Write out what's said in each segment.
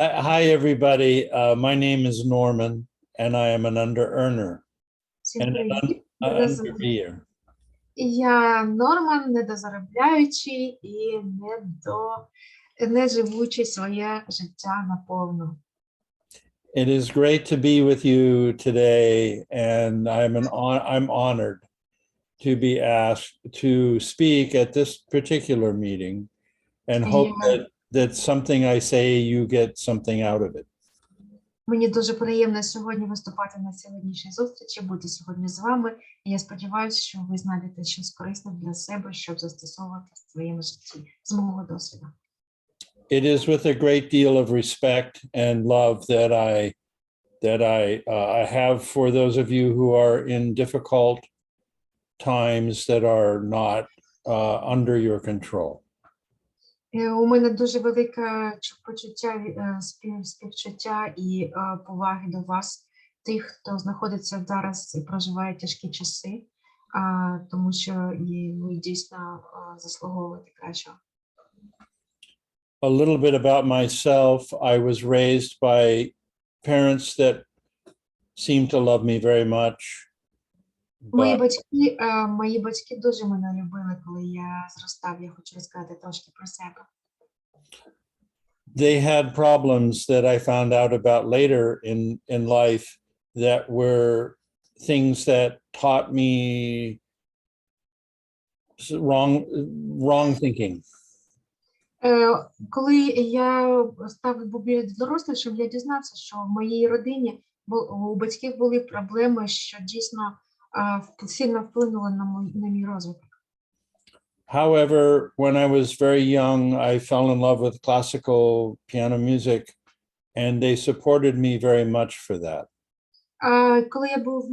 Hi, everybody. My name is Norman, and I am an under-earner Всім and привіт. an undereer. Я Норман, недозаробляючий і не живучий своє життя наповну. It is great to be with you today, and I'm honored to be asked to speak at this particular meeting, and hope that something I say, you get something out of it. Мені дуже приємно сьогодні виступати на сьогоднішній зустрічі, бути сьогодні з вами. І я сподіваюся, що ви знайдете щось корисне для себе, щоб застосовувати в своєму житті з мого досвіду. It is with a great deal of respect and love that I have for those of you who are in difficult times that are not under your control. У мене дуже велике почуття співчуття і поваги до вас, тих, хто знаходиться зараз і проживає тяжкі часи, тому що ви дійсно заслуговуєте кращого. A little bit about myself. I was raised by parents that seem to love me very much. Мої батьки дуже мене любили, коли я зростав. Я хочу розказати трошки про себе. They had problems that I found out about later in life that were things that taught me wrong thinking. Коли я став більш дорослішим, я дізнався, що в моїй родині у батьків були проблеми, що дійсно сильно вплинули на мій розвиток. However, when I was very young, I fell in love with classical piano music, and they supported me very much for that. Коли я був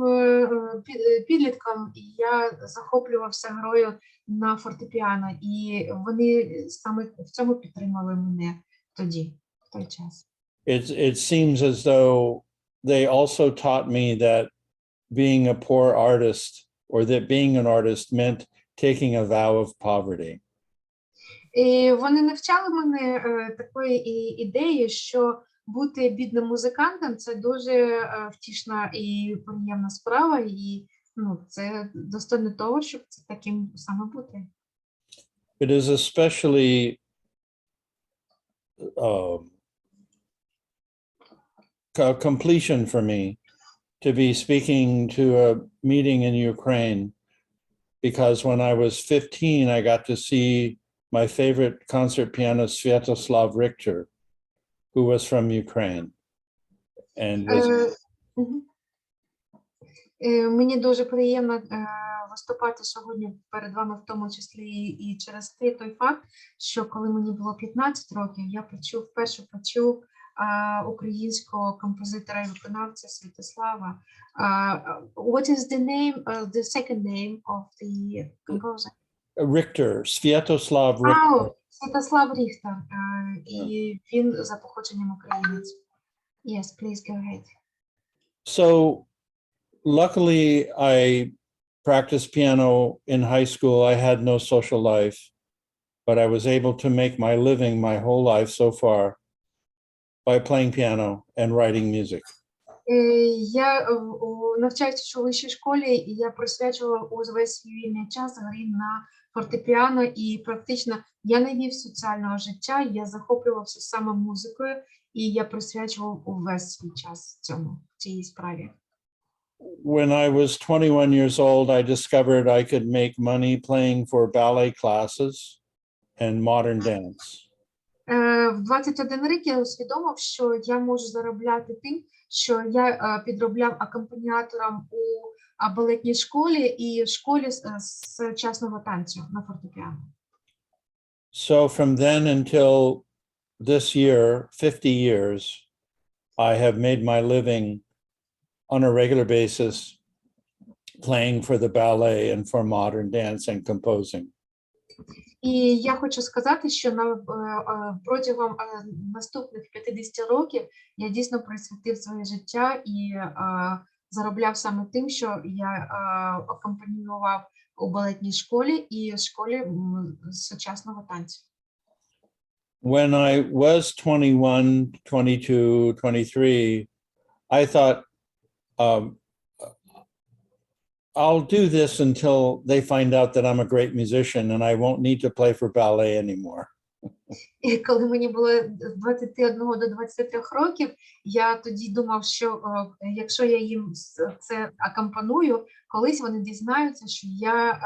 підлітком, я захоплювався грою на фортепіано, і вони саме в цьому підтримали мене тоді, в той час. It seems as though they also taught me that being a poor artist, or that being an artist, meant taking a vow of poverty. І вони навчали мене такої ідеї, що бути бідним музикантом – це дуже втішна і приємна справа, і це достойно того, щоб це таким саме бути. It is especially a completion for me to be speaking to a meeting in Ukraine, because when I was 15, I got to see my favorite concert pianist, Sviatoslav Richter, who was from Ukraine. And Мені дуже приємно виступати сьогодні перед вами, в тому числі і через той факт, що коли мені було 15 років, я вперше почув українського композитора і виконавця Святослава. What is the name, the second name of the composer? Richter, Sviatoslav Richter. Святослав Ріхтер. І він за походженням українець. Yes, please go ahead. So, luckily, I practiced piano in high school. I had no social life, but I was able to make my living my whole life so far by playing piano and writing music. Я навчаюся у вищій школі, і я присвячувала увесь свій вільний час грі на фортепіано, і практично я не вів соціального життя, я захоплювався саме музикою, і я присвячував увесь свій час цій справі. When I was 21 years old, I discovered I could make money playing for ballet classes and modern dance. В 21 рік я усвідомив, що я можу заробляти тим, що я підробляв акомпаніатором у балетній школі і в школі сучасного танцю на фортепіано. So from then until this year, 50 years, I have made my living on a regular basis playing for the ballet and for modern dance and composing. І я хочу сказати, що протягом наступних 50 років я дійсно присвятив своє життя і заробляв саме тим, що я акомпаніював у балетній школі і школі сучасного танцю. when I was 21, 22, 23, I thought, I'll do this until they find out that I'm a great musician and I won't need to play for ballet anymore. І коли мені було з 21 до 23 років, я тоді думав, що якщо я їм це акомпаную, колись вони дізнаються, що я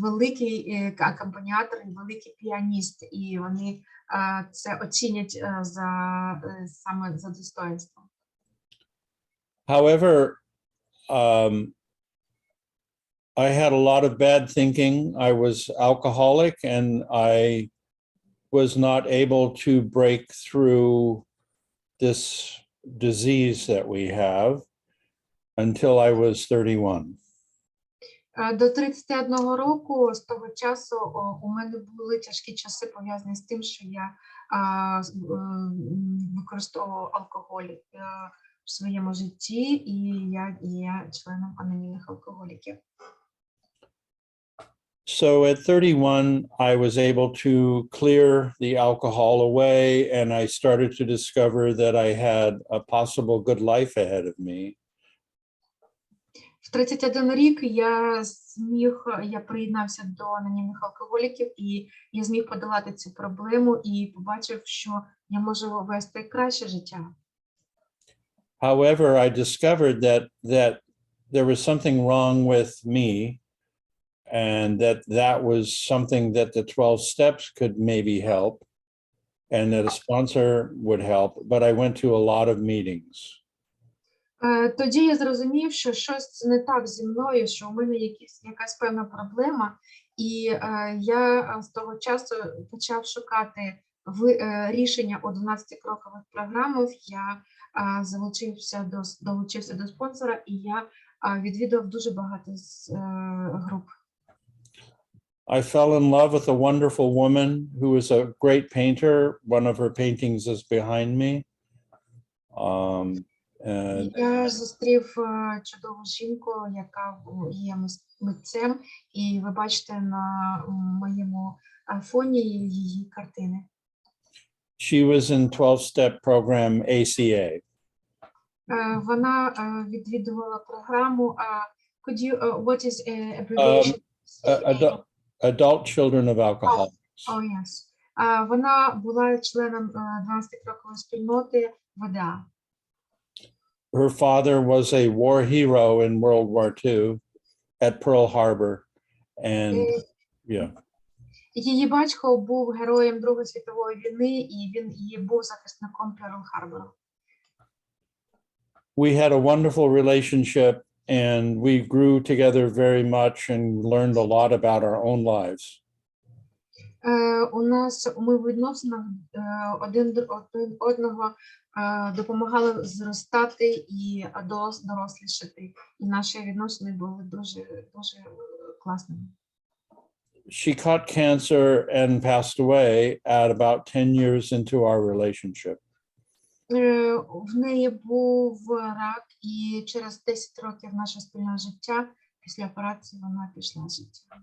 великий акомпаніатор і великий піаніст, і вони це оцінять саме за достоинством. However, I had a lot of bad thinking. I was alcoholic and I was not able to break through this disease that we have until I was 31. До 31 року з того часу у мене були тяжкі часи пов'язані з тим, що я використовував алкоголь в своєму житті, і я є членом анонімних алкоголіків. So at 31, I was able to clear the alcohol away, and I started to discover that I had a possible good life ahead of me. В 31 рік я приєднався до анонімних алкоголіків, і я зміг подолати цю проблему і побачив, що я можу вести краще життя. However, I discovered that there was something wrong with me, and that was something that the 12 steps could maybe help, and that a sponsor would help, but I went to a lot of meetings. Тоді я зрозумів, що щось не так зі мною, що у мене якась певна проблема, і я з того часу почав шукати рішення у 12-крокових програмах. Я долучився до спонсора, і я відвідав дуже багато груп. I fell in love with a wonderful woman who is a great painter. One of her paintings is behind me. Я зустрів чудову жінку, яка є митцем, і ви бачите на моєму фоні її картини. She was in 12-step program ACA. Вона відвідувала програму. Could you what is abbreviation? Adult children of alcoholics. Oh, yes. Вона була членом 12-крокової спільноти ВДА. Her father was a war hero in World War II at Pearl Harbor, and yeah. Її батько був героєм Другої світової війни, і він був захисником Перл-Харбору. We had a wonderful relationship, and we grew together very much and learned a lot about our own lives. Ми в відносинах один одного допомагали зростати і дорослішати. І наші відносини були дуже класними. She caught cancer and passed away at about 10 years into our relationship. В неї був рак, і через 10 років наше спільне життя, після операції вона пішла з життя.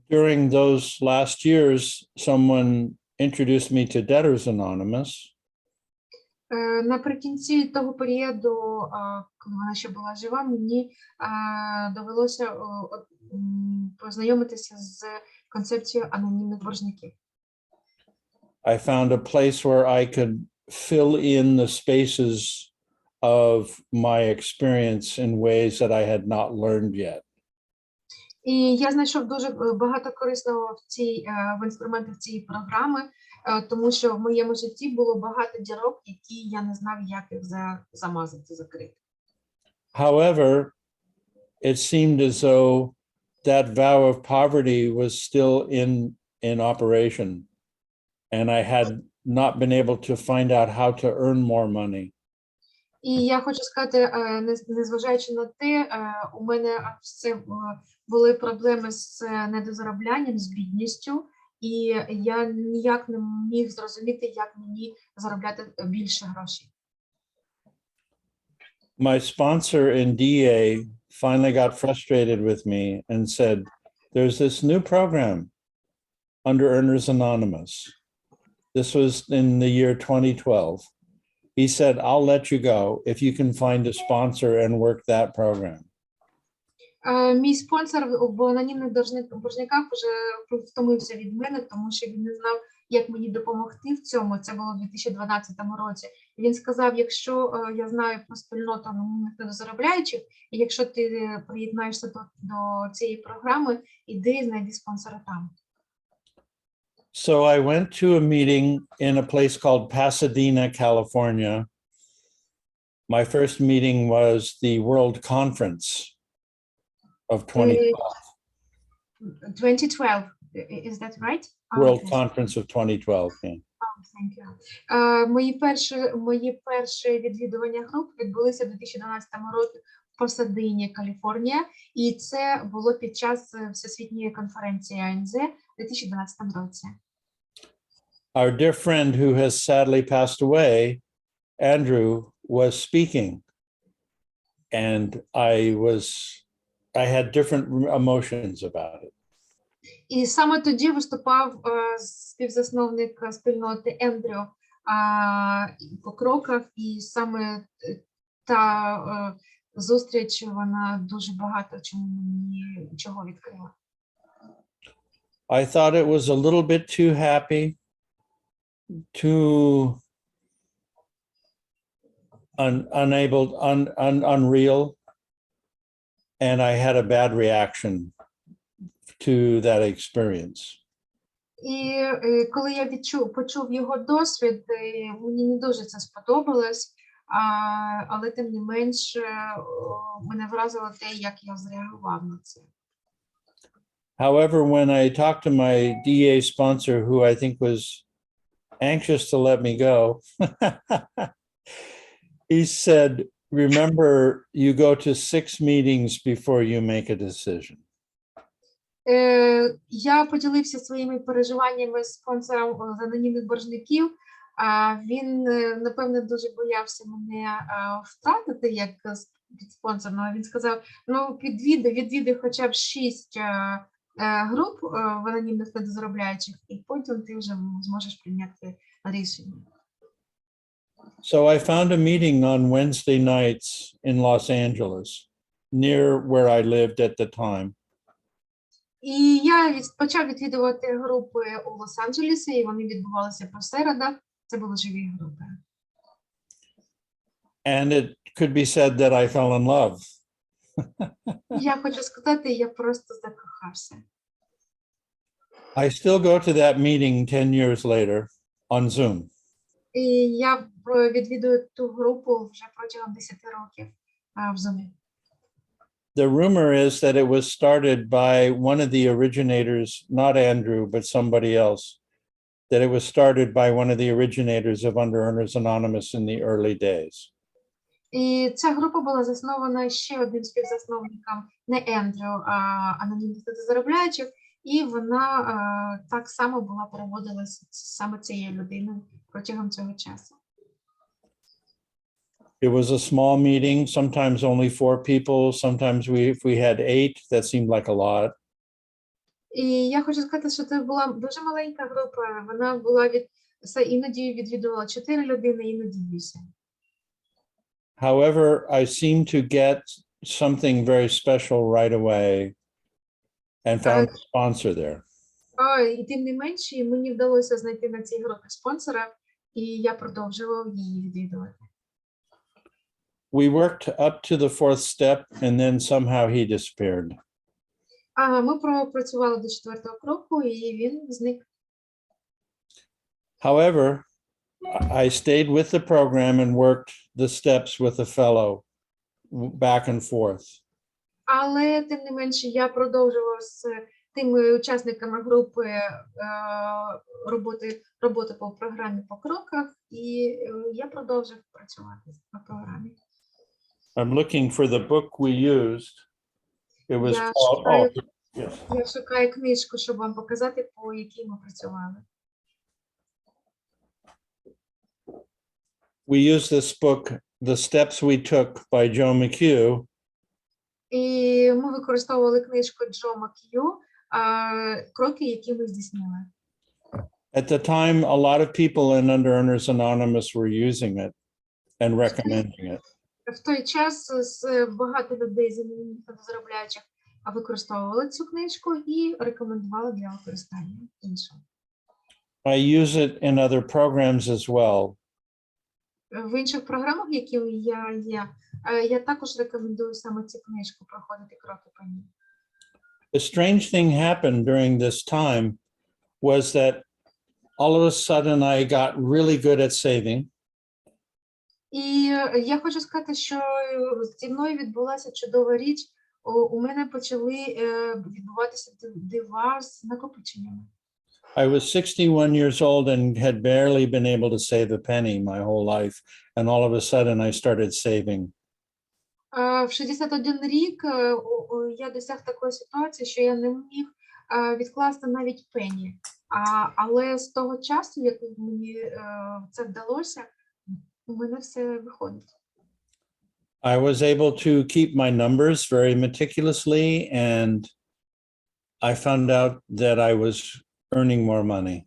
During those last years, someone introduced me to Debtors Anonymous. Наприкінці того періоду, коли вона ще була жива, мені довелося познайомитися з концепцією анонімних боржників. I found a place where I could fill in the spaces of my experience in ways that I had not learned yet. І я знайшов дуже багато корисного в інструментах цієї програми, тому що в моєму житті було багато дірок, які я не знав, як їх замазати, закрити. However, it seemed as though that vow of poverty was still in operation, and I had not been able to find out how to earn more money. І я хочу сказати, незважаючи на те, у мене все були проблеми з недозароблянням, з бідністю, і я ніяк не міг зрозуміти, як мені заробляти більше грошей. My sponsor in DA finally got frustrated with me and said, there's this new program, Under Earners Anonymous. This was in the year 2012. He said, I'll let you go if you can find a sponsor and work that program. Мій спонсор в анонімних боржниках вже втомився від мене, тому що він не знав, як мені допомогти в цьому. Це було у 2012 році. І він сказав, якщо я знаю про спільноту анонімних недозаробляючих, і якщо ти приєднаєшся до цієї програми, іди знайди спонсора там. So I went to a meeting in a place called Pasadena, California. My first meeting was the World Conference of 2012. 2012, is that right? World Conference of 2012. Yeah. Thank you. Мої перші відвідування груп відбулися у 2012 році в Пасадині, Каліфорнія, і це було під час Всесвітньої конференції АНЗ у 2012 році. Our dear friend who has sadly passed away, Andrew, was speaking, and I had different emotions about it. І саме тоді виступав співзасновник спільноти Ендрю по кроках, і саме та зустріч, вона дуже багато чого відкрила. I thought it was a little bit too happy, too unreal, and I had a bad reaction to that experience. І коли я почув його досвід, мені не дуже це сподобалось, але тим не менш мене вразило те, як я зреагував на це. However, when I talked to my DA sponsor, who I think was anxious to let me go, he said, remember, you go to 6 meetings before you make a decision. Я поділився своїми переживаннями з спонсором з анонімних боржників. Він, напевне, дуже боявся мене втратити як спонсор. Але він сказав, ну, відвіди хоча б 6 груп в анонімних недозаробляючих, і потім ти вже зможеш прийняти рішення. So I found a meeting on Wednesday nights in Los Angeles, near where I lived at the time. І я почав відвідувати групи у Лос-Анджелесі, і вони відбувалися по середах. Це були живі групи. And it could be said that I fell in love. Я хочу сказати, я просто закохався. I still go to that meeting 10 years later on Zoom. І я відвідую ту групу вже протягом 10 років в Zoom. The rumor is that it was started by one of the originators, not Andrew, but somebody else, that it was started by one of the originators of Under Earners Anonymous in the early days. І ця група була заснована ще одним співзасновником, не Ендрю, а анонімних недозаробляючих, і вона так само була проводилася саме цією людиною протягом цього часу. It was a small meeting, sometimes only 4 people, sometimes if we had 8, that seemed like a lot. І я хочу сказати, що це була дуже маленька група, вона була іноді відвідувала 4 людини, іноді 8. However, I seemed to get something very special right away and found a sponsor there. І тим не менше, мені вдалося знайти на цій групі спонсора, і я продовжував її відвідувати. We worked up to the 4th step, and then somehow he disappeared. Ми пропрацювали до 4-го кроку, і він зник. However, I stayed with the program and worked the steps with a fellow back and forth. Але тим не менше, я продовжував з тими учасниками групи роботи по програмі по кроках, і я продовжив працювати по програмі. I'm looking for the book we used. It was called, yes. Я шукаю книжку, щоб вам показати, по якій ми працювали. We used this book, The Steps We Took by Joe McHugh. І ми використовували книжку Джо Мак'ю, кроки, які ми здійснили. At the time, a lot of people in Under Earners Anonymous were using it and recommending it. В той час багато людей заробляючих використовували цю книжку і рекомендували для використання іншим. I use it in other programs as well. В інших програмах, які я є, я також рекомендую саме цю книжку проходити кроки по ній. The strange thing happened during this time was that all of a sudden I got really good at saving. І я хочу сказати, що зі мною відбулася чудова річ. У мене почали відбуватися дива з накопиченнями. I was 61 years old and had barely been able to save a penny my whole life. And all of a sudden I started saving. В 61 рік я досяг такої ситуації, що я не міг відкласти навіть пені. Але з того часу, як мені це вдалося, у мене все виходить. I was able to keep my numbers very meticulously, and I found out that I was earning more money.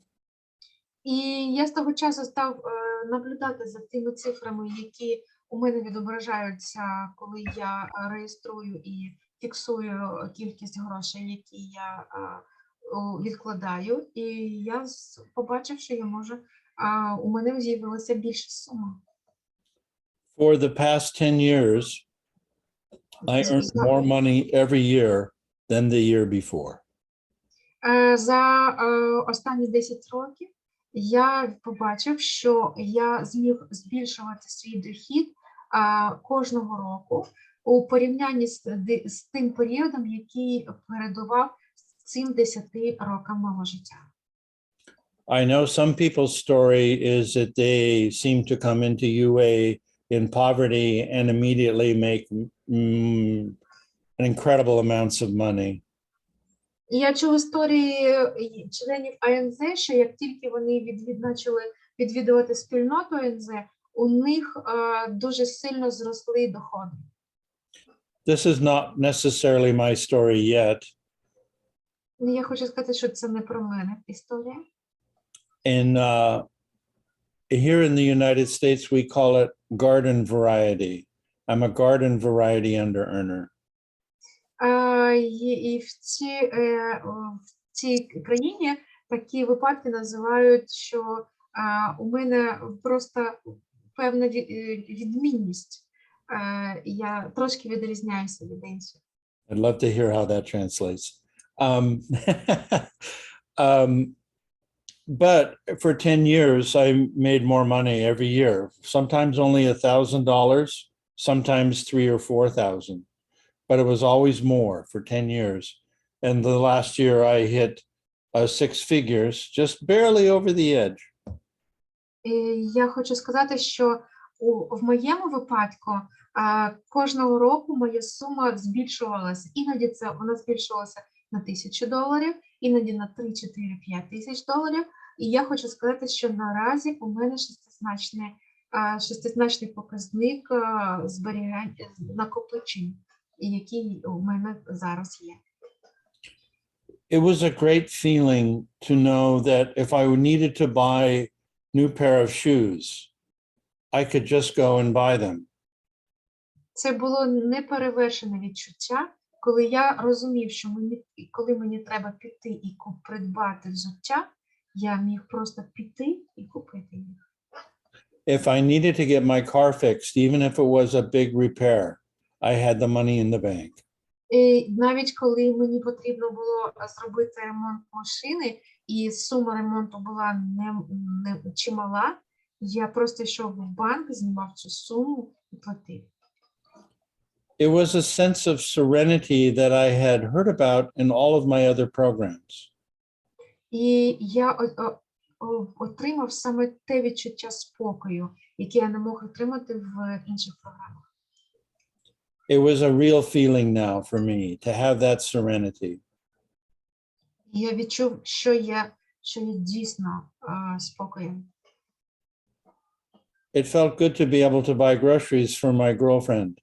І я з того часу став наблюдати за тими цифрами, які у мене відображаються, коли я реєструю і фіксую кількість грошей, які я відкладаю. І я побачив, що я можу, у мене з'явилася більша сума. For the past 10 years, I earned more money every year than the year before. За останні 10 років я побачив, що я зміг збільшувати свій дохід кожного року у порівнянні з тим періодом, який передував цим 10 рокам мого життя. I know some people's story is that they seem to come into UA in poverty and immediately make incredible amounts of money. Я чув історії членів АНЗ, що як тільки вони почали відвідувати спільноту АНЗ, у них дуже сильно зросли доходи. This is not necessarily my story yet. Я хочу сказати, що це не про мене історія. Here in the United States, we call it garden variety. I'm a garden variety under earner. І в цій країні такі випадки називають, що у мене просто певна відмінність. Я трошки відрізняюся від інших. I'd love to hear how that translates. But for 10 years, I made more money every year, sometimes only $1,000, sometimes 3,000 or 4,000. But it was always more for 10 years. And the last year I hit 6 figures, just barely over the edge. Я хочу сказати, що в моєму випадку кожного року моя сума збільшувалася. Іноді вона збільшувалася на $1,000, іноді на 3, 4, 5 тисяч доларів. І я хочу сказати, що наразі у мене шестизначний показник зберігань накопичень, який у мене зараз є. It was a great feeling to know that if I needed to buy a new pair of shoes, I could just go and buy them. Це було неперевершене відчуття, коли я розумів, що коли мені треба піти і придбати взуття, я міг просто піти і купити їх. If I needed to get my car fixed, even if it was a big repair, I had the money in the bank. І навіть коли мені потрібно було зробити ремонт машини, і сума ремонту була не чимала, я просто йшов в банк, знімав цю суму і платив. It was a sense of serenity that I had heard about in all of my other programs. І я отримав саме те відчуття спокою, яке я не мог отримати в інших програмах. It was a real feeling now for me to have that serenity. Я відчув, що я дійсно спокоєм. It felt good to be able to buy groceries for my girlfriend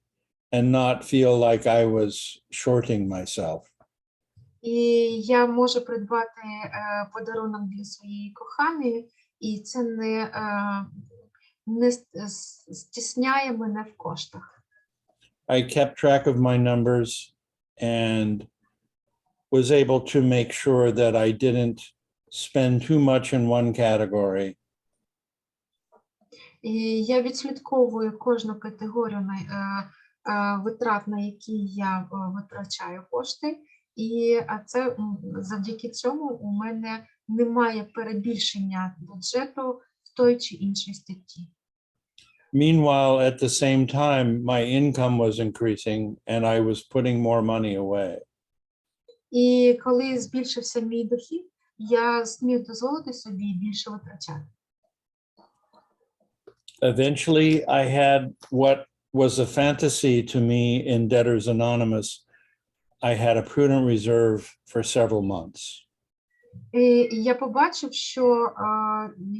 and not feel like I was shorting myself. І я можу придбати подарунок для своєї коханої, і це не стісняє мене в коштах. I kept track of my numbers and was able to make sure that I didn't spend too much in one category. І я відслідковую кожну категорію витрат, на які я витрачаю кошти, і це завдяки цьому у мене немає перебільшення бюджету в той чи іншій статті. Meanwhile, at the same time, my income was increasing and I was putting more money away. І коли збільшився мій дохід, я зміг дозволити собі більше витрачати. Eventually, I had what was a fantasy to me in Debtors Anonymous. I had a prudent reserve for several months. І я побачив, що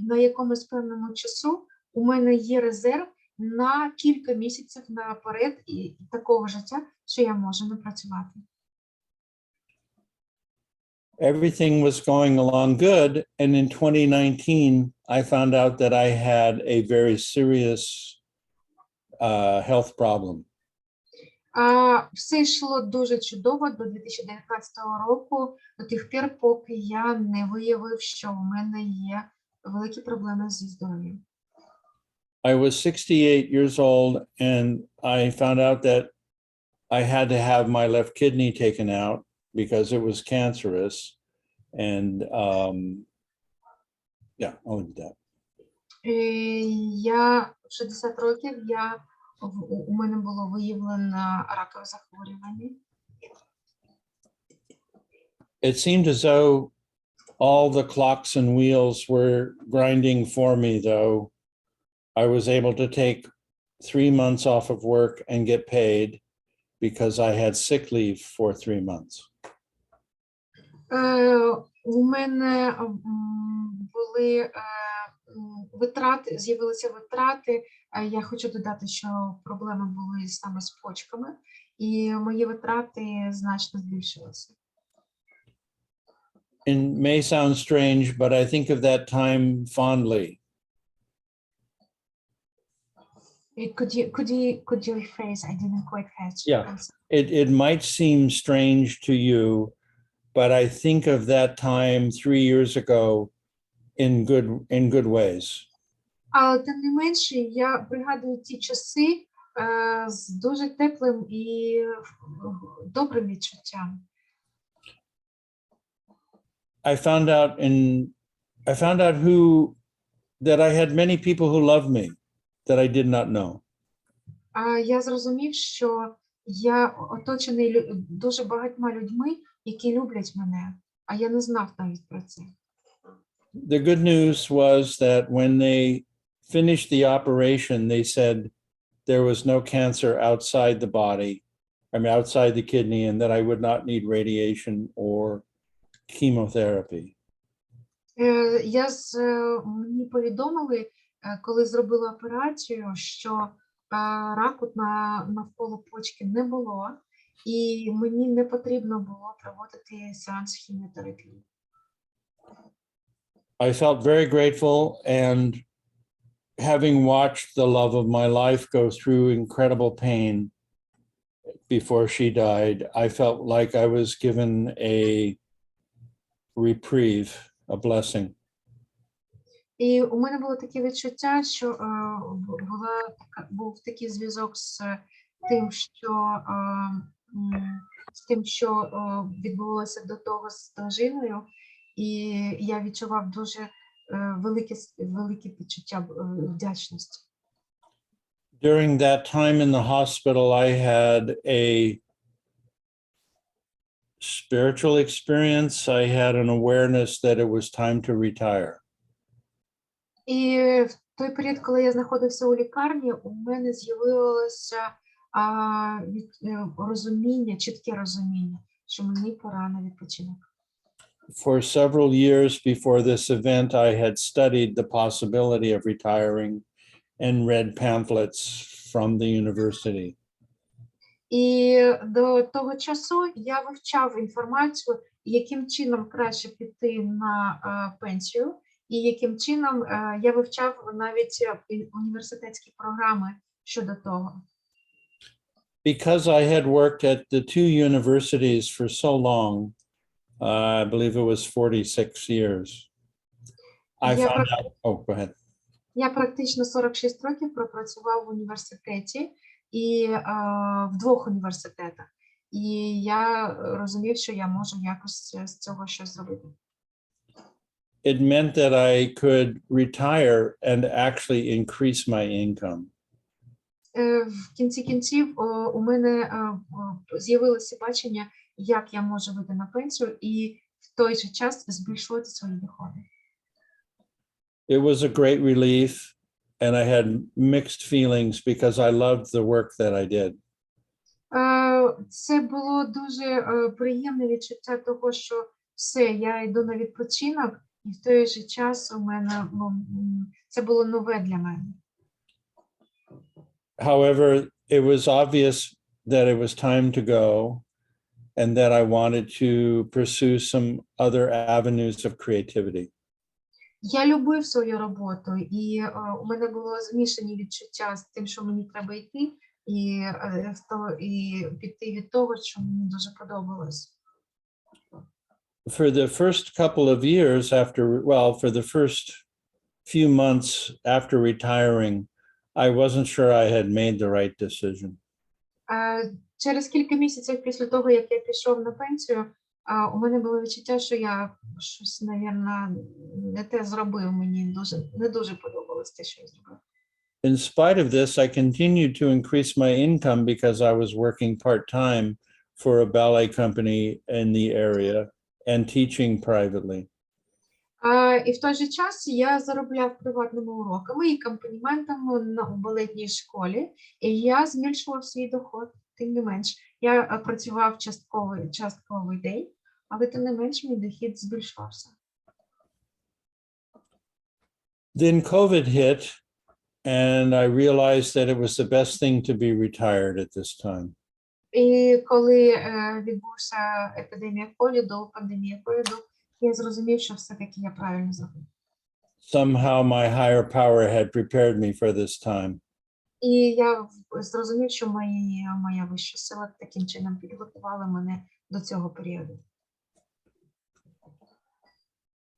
на якомусь певному часу у мене є резерв на кілька місяців наперед і такого життя, що я можу не працювати. Everything was going along good, and in 2019, I found out that I had a very serious health problem. Все йшло дуже чудово до 2019 року, до тих пір, поки я не виявив, що у мене є великі проблеми зі здоров'ям. I was 68 years old, and I found out that I had to have my left kidney taken out because it was cancerous. And yeah, I'll leave that. Я в 60 років, у мене було виявлено ракове захворювання. It seemed as though all the clocks and wheels were grinding for me, though. I was able to take 3 months off of work and get paid because I had sick leave for 3 months. У мене були витрати, з'явилися витрати. Я хочу додати, що проблеми були саме з почками, і мої витрати значно збільшилися. It may sound strange, but I think of that time fondly. Could you rephrase? I didn't quite catch. Yeah. It might seem strange to you, but I think of that time 3 years ago in good ways. Але тим не менше, я пригадую ті часи з дуже теплим і добрим відчуттям. I found out that I had many people who loved me that I did not know. Я зрозумів, що я оточений дуже багатьма людьми, які люблять мене, а я не знав навіть про це. The good news was that when they finished the operation, they said there was no cancer outside the body, outside the kidney, and that I would not need radiation or chemotherapy. Мені повідомили, коли зробили операцію, що раку навколо почки не було, і мені не потрібно було проводити сеанс хіміотерапії. I felt very grateful, and having watched the love of my life go through incredible pain before she died, I felt like I was given a reprieve, a blessing. І у мене було таке відчуття, що був такий зв'язок з тим, що відбулося до того з дружиною, і я відчував дуже велике почуття вдячності. During that time in the hospital, I had a spiritual experience. I had an awareness that it was time to retire. І в той період, коли я знаходився у лікарні, у мене з'явилося розуміння, чітке розуміння, що мені пора на відпочинок. For several years before this event, I had studied the possibility of retiring and read pamphlets from the university. І до того часу я вивчав інформацію яким чином краще піти на пенсію, і яким чином я вивчав навіть університетські програми щодо того. Because I had worked at the two universities for so long, I believe it was 46 years. I Я found out, oh, go ahead. Я практично 46 років пропрацював в університеті і в двох університетах. І я розумів, що я можу якось з цього щось зробити. It meant that I could retire and actually increase my income. В кінці кінців у мене з'явилося бачення, як я можу вийти на пенсію і в той же час збільшувати свої доходи. It was a great relief, and I had mixed feelings because I loved the work that I did. Це було дуже приємне відчуття того, що все, я йду на відпочинок, і в той же час у мене це було нове для мене. However, it was obvious that it was time to go and that I wanted to pursue some other avenues of creativity. Я любив свою роботу, і у мене було змішані відчуття з тим, що мені треба йти, і піти від того, що мені дуже подобалось. For the first couple of years for the first few months after retiring, I wasn't sure I had made the right decision. Через кілька місяців після того, як я пішов на пенсію, у мене було відчуття, що я щось, мабуть, не те зробив, мені не дуже подобалось те, що я зробив. In spite of this, I continued to increase my income because I was working part-time for a ballet company in the area and teaching privately. І в той же час я заробляв приватними уроками і акомпаніментами у балетній школі, і я збільшував свій доход, тим не менш. Я працював частковий день, але тим не менш мій дохід збільшувався. Then COVID hit, and I realized that it was the best thing to be retired at this time. І коли відбувся пандемія ковіду, я зрозумів, що все-таки я правильно зробив. Somehow my higher power had prepared me for this time. І я зрозумів, що моя вища сила таким чином підготувала мене до цього періоду.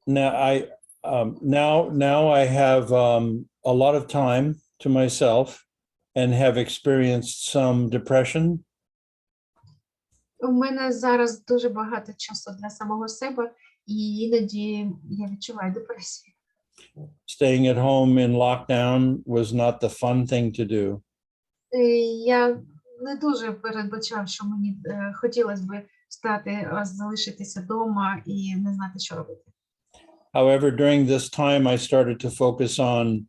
Now I have a lot of time to myself and have experienced some depression. У мене зараз дуже багато часу для самого себе, і іноді я відчуваю депресію. Staying at home in lockdown was not the fun thing to do. Я не дуже передбачав, що мені хотілося б залишитися вдома і не знати, що робити. However, during this time, I started to focus on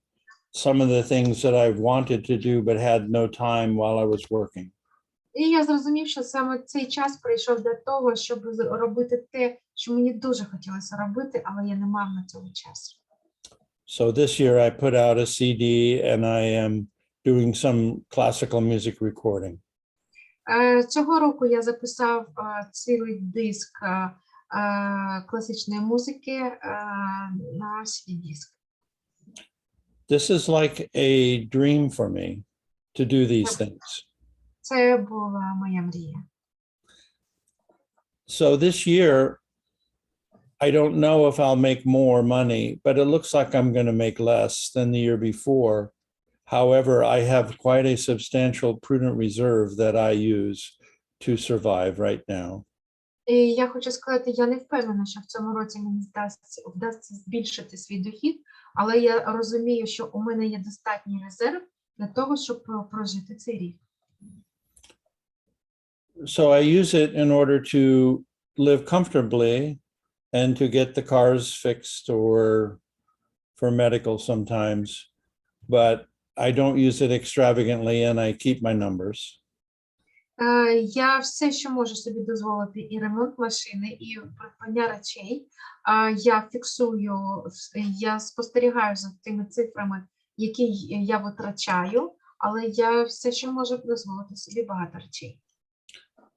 some of the things that I wanted to do but had no time while I was working. І я зрозумів, що саме цей час прийшов для того, щоб робити те, що мені дуже хотілося робити, але я не мав на цього часу. So this year I put out a CD and I am doing some classical music recording. Цього року я записав цілий диск класичної музики на CD-диск. This is like a dream for me to do these things. Це була моя мрія. So this year, I don't know if I'll make more money, but it looks like I'm going to make less than the year before. However, I have quite a substantial prudent reserve that I use to survive right now. І я хочу сказати, я не впевнена, що в цьому році мені вдасться збільшити свій дохід, але я розумію, що у мене є достатній резерв для того, щоб прожити цей рік. So I use it in order to live comfortably and to get the cars fixed or for medical sometimes, but I don't use it extravagantly and I keep my numbers. Я все, що можу собі дозволити, і ремонт машини, і придбання речей, я фіксую, я спостерігаю за тими цифрами, які я витрачаю, але я все, що можу дозволити собі, багато речей.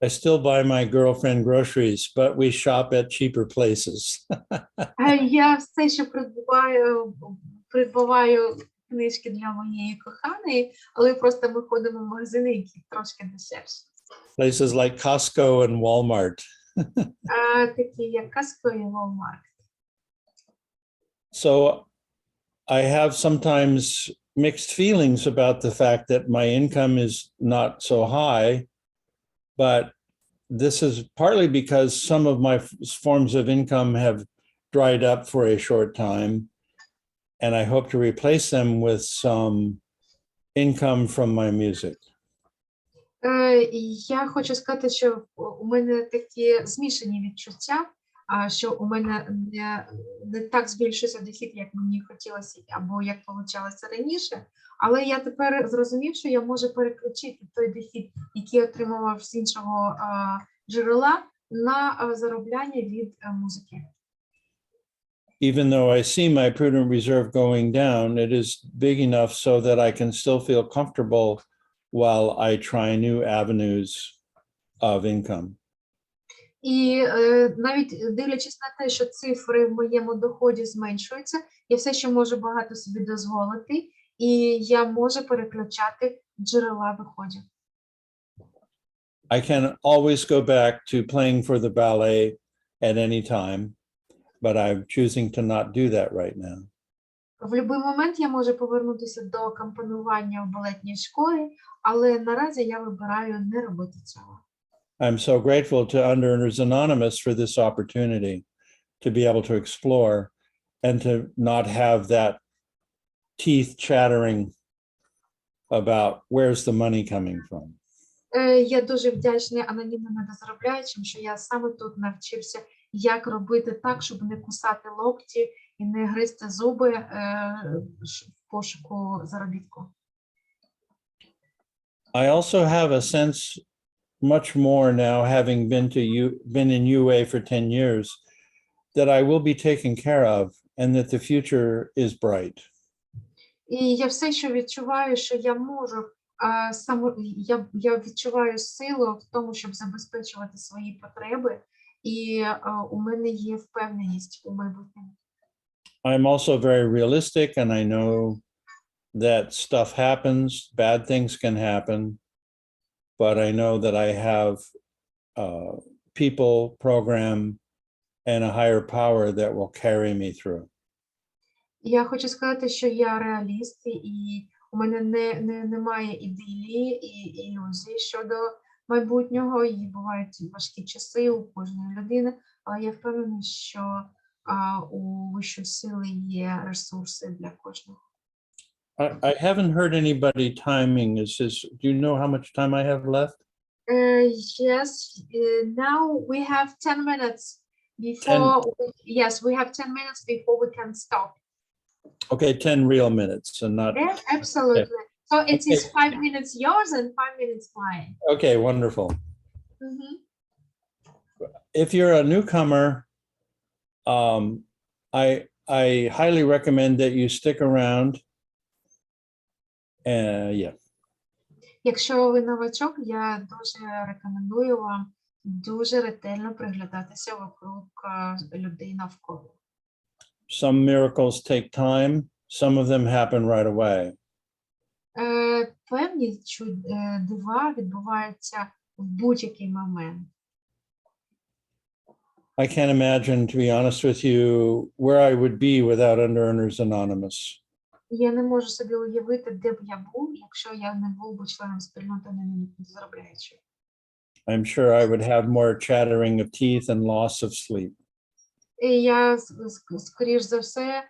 I still buy my girlfriend groceries, but we shop at cheaper places. Я все ще придбаваю книжки для моєї коханої, але просто ми ходимо в магазини, які трошки дешевші. Places like Costco and Walmart. Такі як Costco і Walmart. So I have sometimes mixed feelings about the fact that my income is not so high, but this is partly because some of my forms of income have dried up for a short time, and I hope to replace them with some income from my music. Я хочу сказати, що у мене такі змішані відчуття, що у мене не так збільшується дохід, як мені хотілося, або як получалося раніше, але я тепер зрозумів, що я можу переключити той дохід, який отримував з іншого джерела, на заробляння від музики. Even though I see my prudent reserve going down, it is big enough so that I can still feel comfortable while I try new avenues of income. І навіть дивлячись на те, що цифри в моєму доході зменшуються, я все ще можу багато собі дозволити, і я можу переключати джерела доходів. I can always go back to playing for the ballet at any time, but I'm choosing to not do that right now. В будь-який момент я можу повернутися до акомпанування в балетній школі, але наразі я вибираю не робити цього. I'm so grateful to Under-Earners Anonymous for this opportunity to be able to explore and to not have that teeth chattering about where's the money coming from. Я дуже вдячна анонімним недозаробляючим, що я саме тут навчився, як робити так, щоб не кусати локті і не гризти зуби в пошуку заробітку. I also have a sense much more now, having been in UA for 10 years, that I will be taken care of and that the future is bright. І я все ще відчуваю, що я можу, я відчуваю силу в тому, щоб забезпечувати свої потреби, і у мене є впевненість у майбутньому. I'm also very realistic, and I know that stuff happens, bad things can happen, but I know that I have people, program, and a higher power that will carry me through. Я хочу сказати, що я реаліст, і у мене немає ідилії і ілюзій щодо майбутнього, і бувають важкі часи у кожної людини, але я впевнена, що у вищої сили є ресурси для кожного. I haven't heard anybody timing. Do you know how much time I have left? Yes, now we have 10 minutes before. Yes, we have 10 minutes before we can stop. Okay, 10 real minutes and not. Yeah, absolutely. So it is 5 minutes yours and 5 minutes mine. Okay, wonderful. Mm-hmm. If you're a newcomer, I highly recommend that you stick around. Yeah. Якщо ви новачок, я дуже рекомендую вам дуже ретельно приглядатися вокруг людей навколо. Some miracles take time. Some of them happen right away. Певні дива відбуваються в будь-який момент. I can't imagine, to be honest with you, where I would be without Under-Earners Anonymous. Я не можу собі уявити, де б я був, якщо я не був би членом спільноти недозаробляючих. I'm sure I would have more chattering of teeth and loss of sleep. І я, скоріш за все,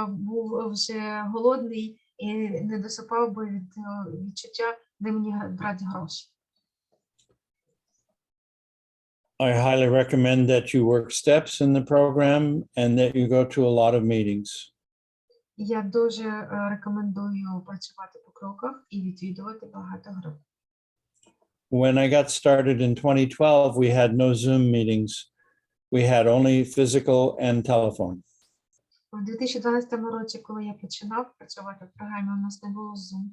був вже голодний і не досипав би від відчуття, де мені брати гроші. I highly recommend that you work steps in the program and that you go to a lot of meetings. Я дуже рекомендую працювати по кроках і відвідувати багато груп. When I got started in 2012, we had no Zoom meetings. We had only physical and telephone. У 2012 році, коли я починав працювати в програмі, у нас не було Zoom.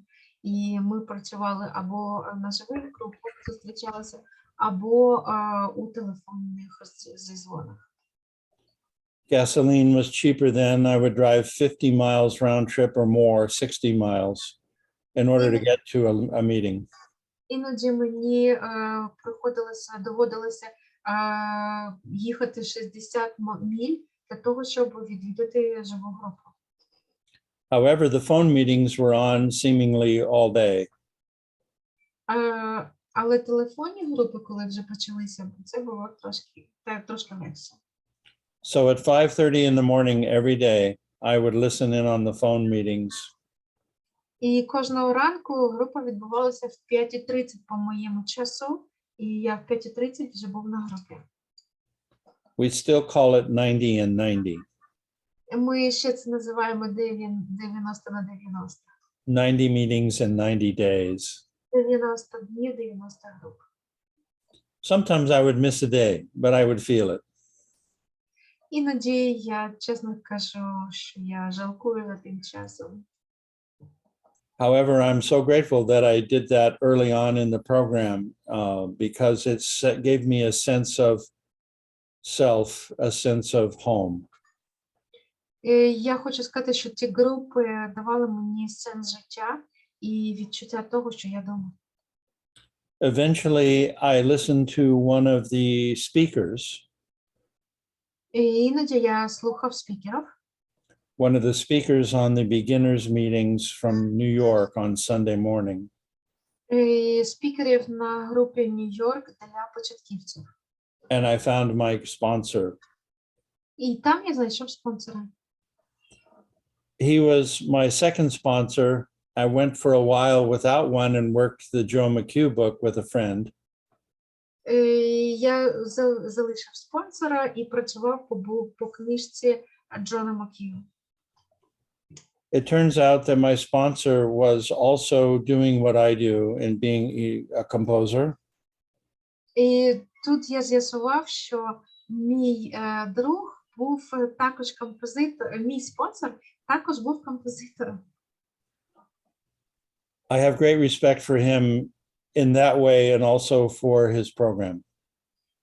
І ми працювали або на живих групах, зустрічалися, або у телефонних зізвонах. Gasoline was cheaper then. I would drive 50 miles round trip or more, 60 miles, in order to get to a meeting. Іноді мені доводилося їхати 60 міль для того, щоб відвідати живу групу. However, the phone meetings were on seemingly all day. Але телефонні групи, коли вже почалися, це було трошки легше. So at 5:30 in the morning every day, I would listen in on the phone meetings. І кожного ранку група відбувалася в 5:30 по моєму часу, і я в 5:30 вже був на групі. We still call it 90 and 90. Ми ще це називаємо 90 на 90. 90 meetings in 90 days. 90 днів, 90 груп. Sometimes I would miss a day, but I would feel it. Іноді я чесно кажу, що я жалкую за тим часом. However, I'm so grateful that I did that early on in the program because it gave me a sense of self, a sense of home. Я хочу сказати, що ті групи давали мені сенс життя і відчуття того, що я вдома. Eventually, I listened to one of the speakers. Іноді я слухав спікерів. One of the speakers on the beginners meetings from New York on Sunday morning. Спікерів на групі Нью-Йорк для початківців. And I found my sponsor. І там я знайшов спонсора. He was my second sponsor. I went for a while without one and worked the Joe McHugh book with a friend. Я залишив спонсора і працював по книжці Джона Мак'ю. It turns out that my sponsor was also doing what I do in being a composer. І тут я з'ясував, що мій друг був також композитор, мій спонсор також був композитором. I have great respect for him in that way and also for his program.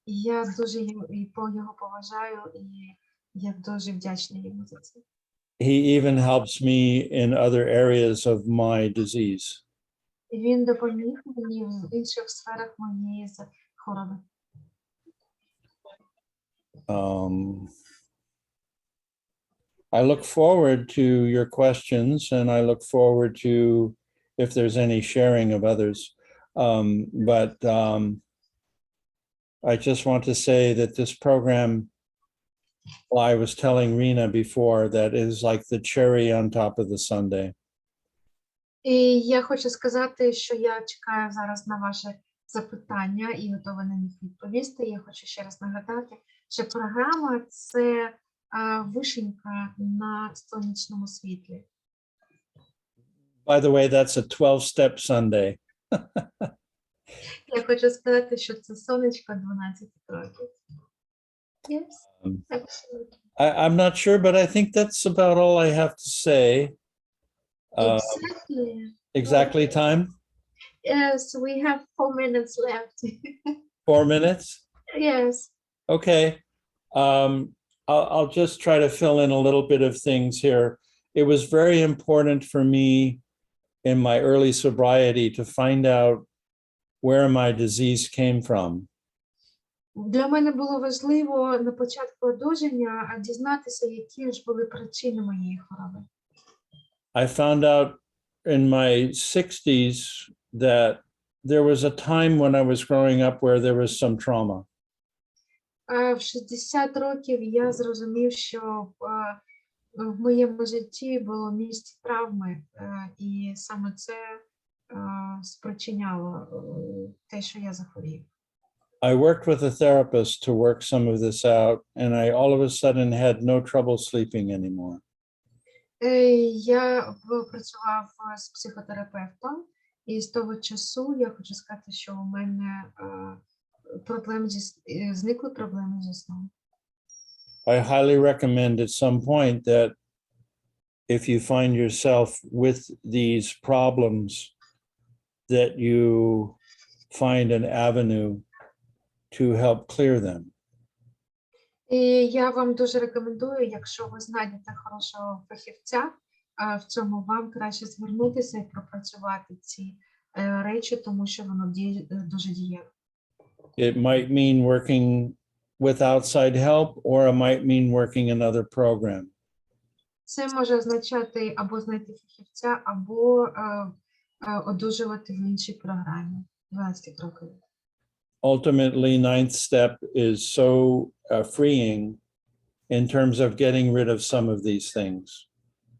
Я дуже його поважаю і я дуже вдячна йому за це. He even helps me in other areas of my disease. Він допоміг мені в інших сферах моєї хвороби. I look forward to your questions and I look forward to if there's any sharing of others. But I just want to say that this program, well, I was telling Rena before, that is like the cherry on top of the sundae. І я хочу сказати, що я чекаю зараз на ваше запитання і готова на них відповісти. Я хочу ще раз нагадати, що програма – це вишенька на сонячному світлі. By the way, that's a 12-step sundae. Я хочу сказати, що це сонечко 12 кроків. Yes, absolutely. I'm not sure, but I think that's about all I have to say. Exactly time? Yes, we have 4 minutes left. 4 minutes? Yes. Okay. I'll just try to fill in a little bit of things here. It was very important for me in my early sobriety to find out where my disease came from. Для мене було важливо на початку одужання дізнатися, які ж були причини моєї хвороби. I found out in my 60s that there was a time when I was growing up where there was some trauma. В 60 років я зрозумів, що в моєму житті було місце травми, і саме це спричиняло те, що я захворів. I worked with a therapist to work some of this out, and I all of a sudden had no trouble sleeping anymore. Я працював з психотерапевтом, і з того часу я хочу сказати, що у мене зникли проблеми зі сном. I highly recommend at some point that if you find yourself with these problems, that you find an avenue to help clear them. І я вам дуже рекомендую, якщо ви знайдете хорошого фахівця, в цьому вам краще звернутися і пропрацювати ці речі, тому що воно дуже дієво. It might mean working with outside help, or it might mean working another program. Це може означати або знайти фахівця, або одужувати в іншій програмі. 12 кроків. Ultimately, ninth step is so freeing in terms of getting rid of some of these things.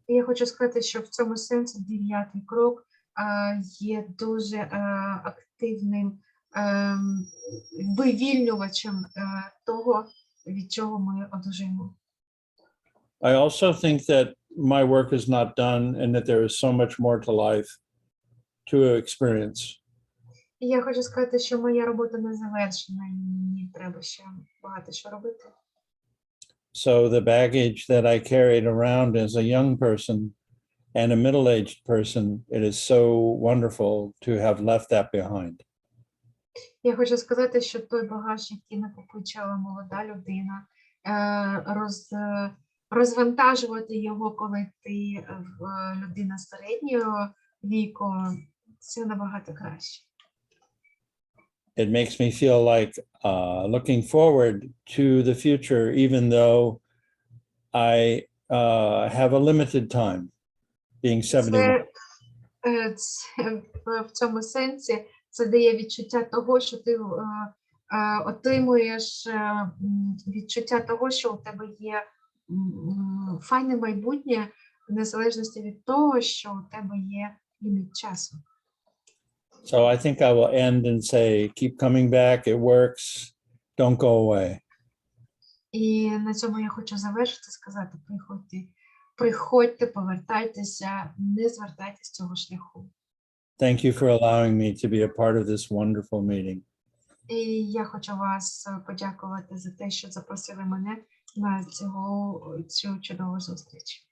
І я хочу сказати, що в цьому сенсі 9-й крок є дуже активним вивільнювачем того, від чого ми одужуємо. I also think that my work is not done and that there is so much more to life to experience. І я хочу сказати, що моя робота не завершена, і мені треба ще багато що робити. So the baggage that I carried around as a young person and a middle-aged person, it is so wonderful to have left that behind. Я хочу сказати, що той багаж, який накопичила молода людина, розвантажувати його, коли ти людина середнього віку, це набагато краще. It makes me feel like looking forward to the future, even though I have a limited time, being 71. В цьому сенсі це дає відчуття того, що ти отримуєш відчуття того, що у тебе є файне майбутнє, в незалежності від того, що у тебе є ліміт часу. So I think I will end and say, keep coming back, it works, don't go away. І на цьому я хочу завершити, сказати, приходьте, повертайтеся, не звертайтеся з цього шляху. Thank you for allowing me to be a part of this wonderful meeting. І я хочу вас подякувати за те, що запросили мене на цю чудову зустріч.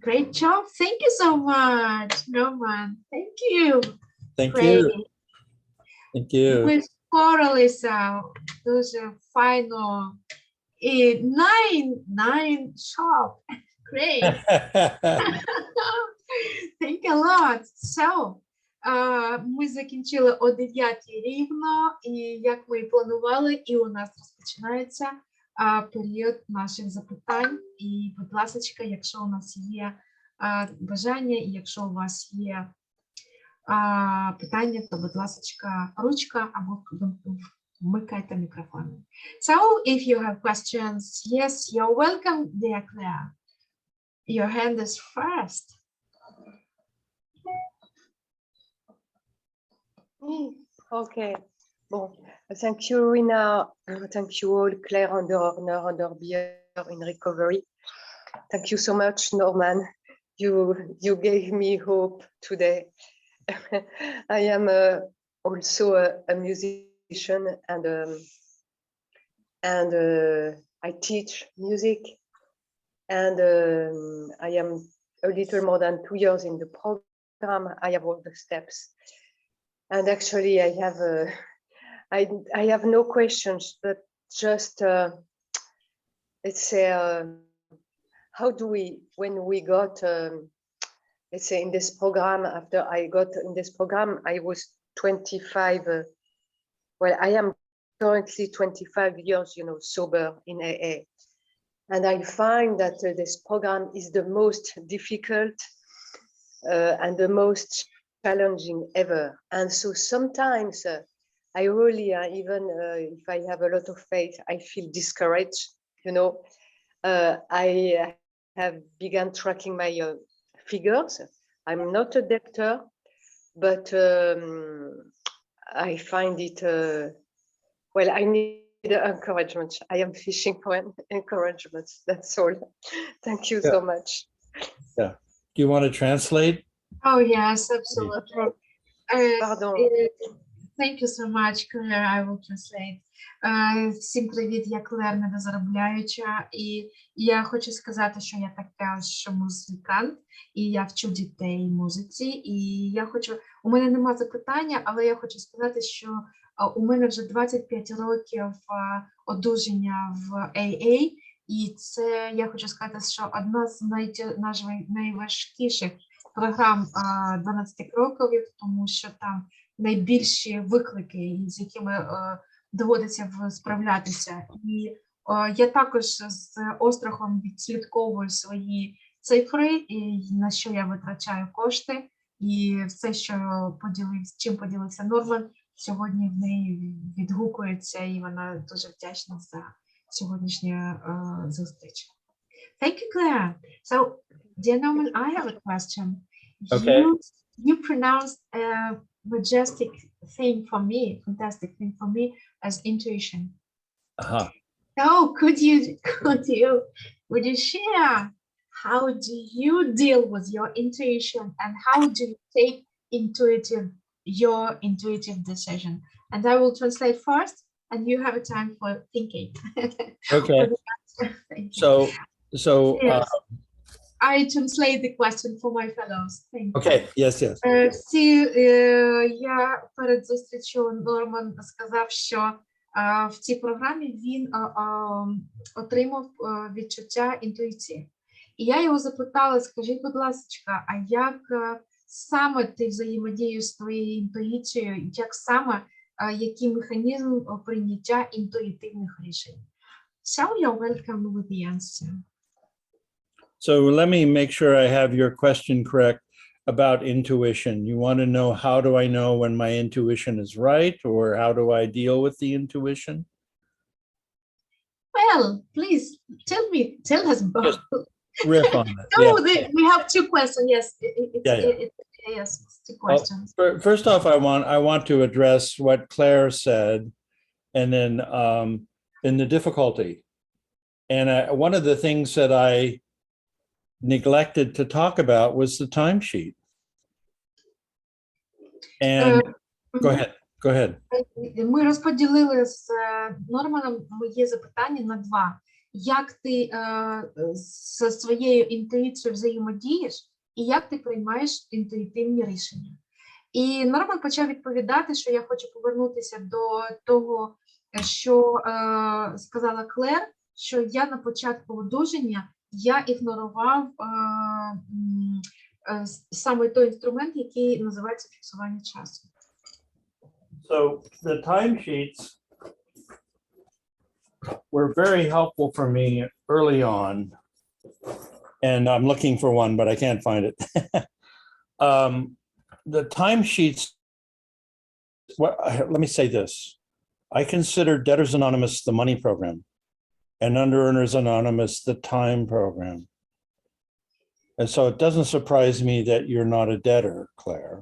Great job. Thank you so much, Norman. Thank you. Thank Great. you. Thank you. Ми впоралися дуже файно. І nine sharp. Great. Thank you a lot. So, ми закінчили о 9 рівно, і як ми і планували, і у нас розпочинається період наших запитань. І, будь ласка, якщо у нас є бажання, і якщо у вас є питання, то, будь ласка, ручка або вмикайте мікрофон. So, if you have questions, yes, you're welcome, dear Claire. Your hand is first. Okay. Bon, thank you, Rina. Thank you all, Claire and Orner and Orbier in recovery. Thank you so much, Norman. You gave me hope today. I am also a musician and I teach music, and I am a little more than 2 years in the program. I have all the steps. And actually, I have no questions, but just let's say, how do we, when we got, let's say, in this program? After I got in this program, I was 25. Well, I am currently 25 years, sober in AA, and I find that this program is the most difficult and the most challenging ever. And so sometimes I really, even if I have a lot of faith, I feel discouraged. I have begun tracking my figures. I'm not a debtor, but I find it, well, I need encouragement. I am fishing for encouragement. That's all. Thank you so much. Yeah. Do you want to translate? Oh, yes, absolutely. Pardon. Thank you so much, Claire. I will translate. Всім привіт, я Клер, недозаробляюча. І я хочу сказати, що я така, що музикант, і я вчу дітей музиці. І я хочу, у мене нема запитання, але я хочу сказати, що У мене вже 25 років одужання в AA, і це, я хочу сказати, що одна з найважкіших програм 12 кроків, тому що там найбільші виклики, з якими доводиться справлятися. І я також з острахом відслідковую свої цифри, і на що я витрачаю кошти, і все, чим поділився Норман, сьогодні в неї відгукується, і вона дуже вдячна за сьогоднішню зустріч. Thank you, Claire. So, dear Norman, I have a question. Okay. You pronounced a majestic thing for me, fantastic thing for me, as intuition. Uh-huh. So, would you share how do you deal with your intuition and how do you take your intuitive decision? And I will translate first, and you have a time for thinking. Okay. So Yes. I translate the question for my fellows. Thank you. okay, yes. Я перед зустрічю Норман сказав, що в цій програмі він отримав відчуття інтуїції. І я його запитала, скажіть, будь ласка, а як саме ти взаємодієш з твоєю інтуїцією, як саме, який механізм прийняття інтуїтивних рішень? So you're welcome with the answer. So let me make sure I have your question correct about intuition. You want to know, how do I know when my intuition is right, or how do I deal with the intuition? Well, please tell us both. Just riff on it. No, Yeah. we have two questions. Yes, yes, it's two questions. First off, I want to address what Claire said, and then in the difficulty. And one of the things that I neglected to talk about was the timesheet. And go ahead. Ми розподілили з Норманом моє запитання на два. Як ти зі своєю інтуїцією взаємодієш і як ти приймаєш інтуїтивні рішення? І Норман почав відповідати, що я хочу повернутися до того, що сказала Клер, що я на початку одужання я ігнорував саме той інструмент, який називається фіксування часу. So the timesheets were very helpful for me early on, and I'm looking for one, but I can't find it. The timesheets, let me say this. I consider Debtors Anonymous the money program, and Under Earners Anonymous the time program. And so it doesn't surprise me that you're not a debtor, Claire,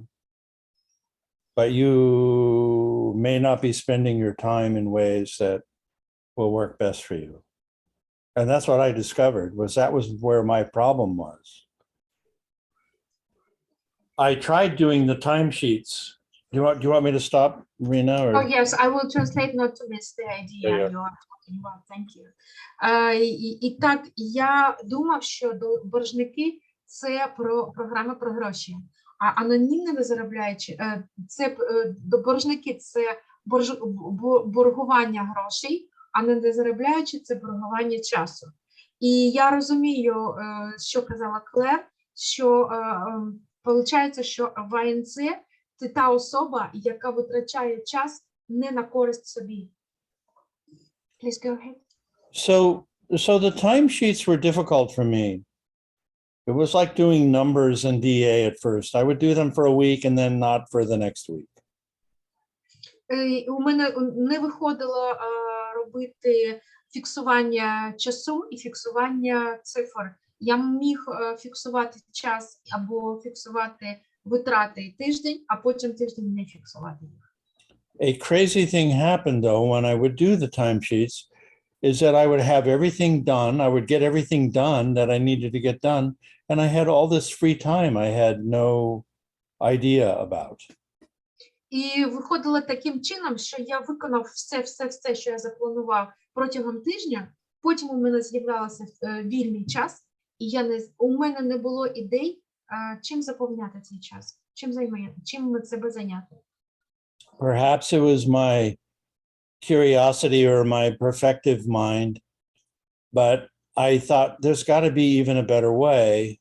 but you may not be spending your time in ways that will work best for you. And that's what I discovered, that was where my problem was. I tried doing the timesheets. Do you want me to stop, Rena? Or? Oh, yes, I will translate not to miss the idea you are talking about. Thank you. І так, я думав, що боржники – це програма про гроші, а анонімне незаробляючи – це боржники – це боргування грошей, а не заробляючи – це боргування часу. І я розумію, що казала Клер, що виходить, що в АНЗ це та особа, яка витрачає час не на користь собі. Please go ahead. So the timesheets were difficult for me. It was like doing numbers in DA at first. I would do them for a week and then not for the next week. У мене не виходило робити фіксування часу і фіксування цифр. Я міг фіксувати час або фіксувати витрати тиждень, а потім тиждень не фіксувати їх. A crazy thing happened though when I would do the timesheets is that I would have everything done. I would get everything done that I needed to get done. And I had all this free time I had no idea about. І виходило таким чином, що я виконав все, що я запланував протягом тижня. Потім у мене з'являвся вільний час, і у мене не було ідей, чим заповняти цей час, чим себе зайняти. Perhaps it was my curiosity or my perfective mind, but I thought there's got to be even a better way.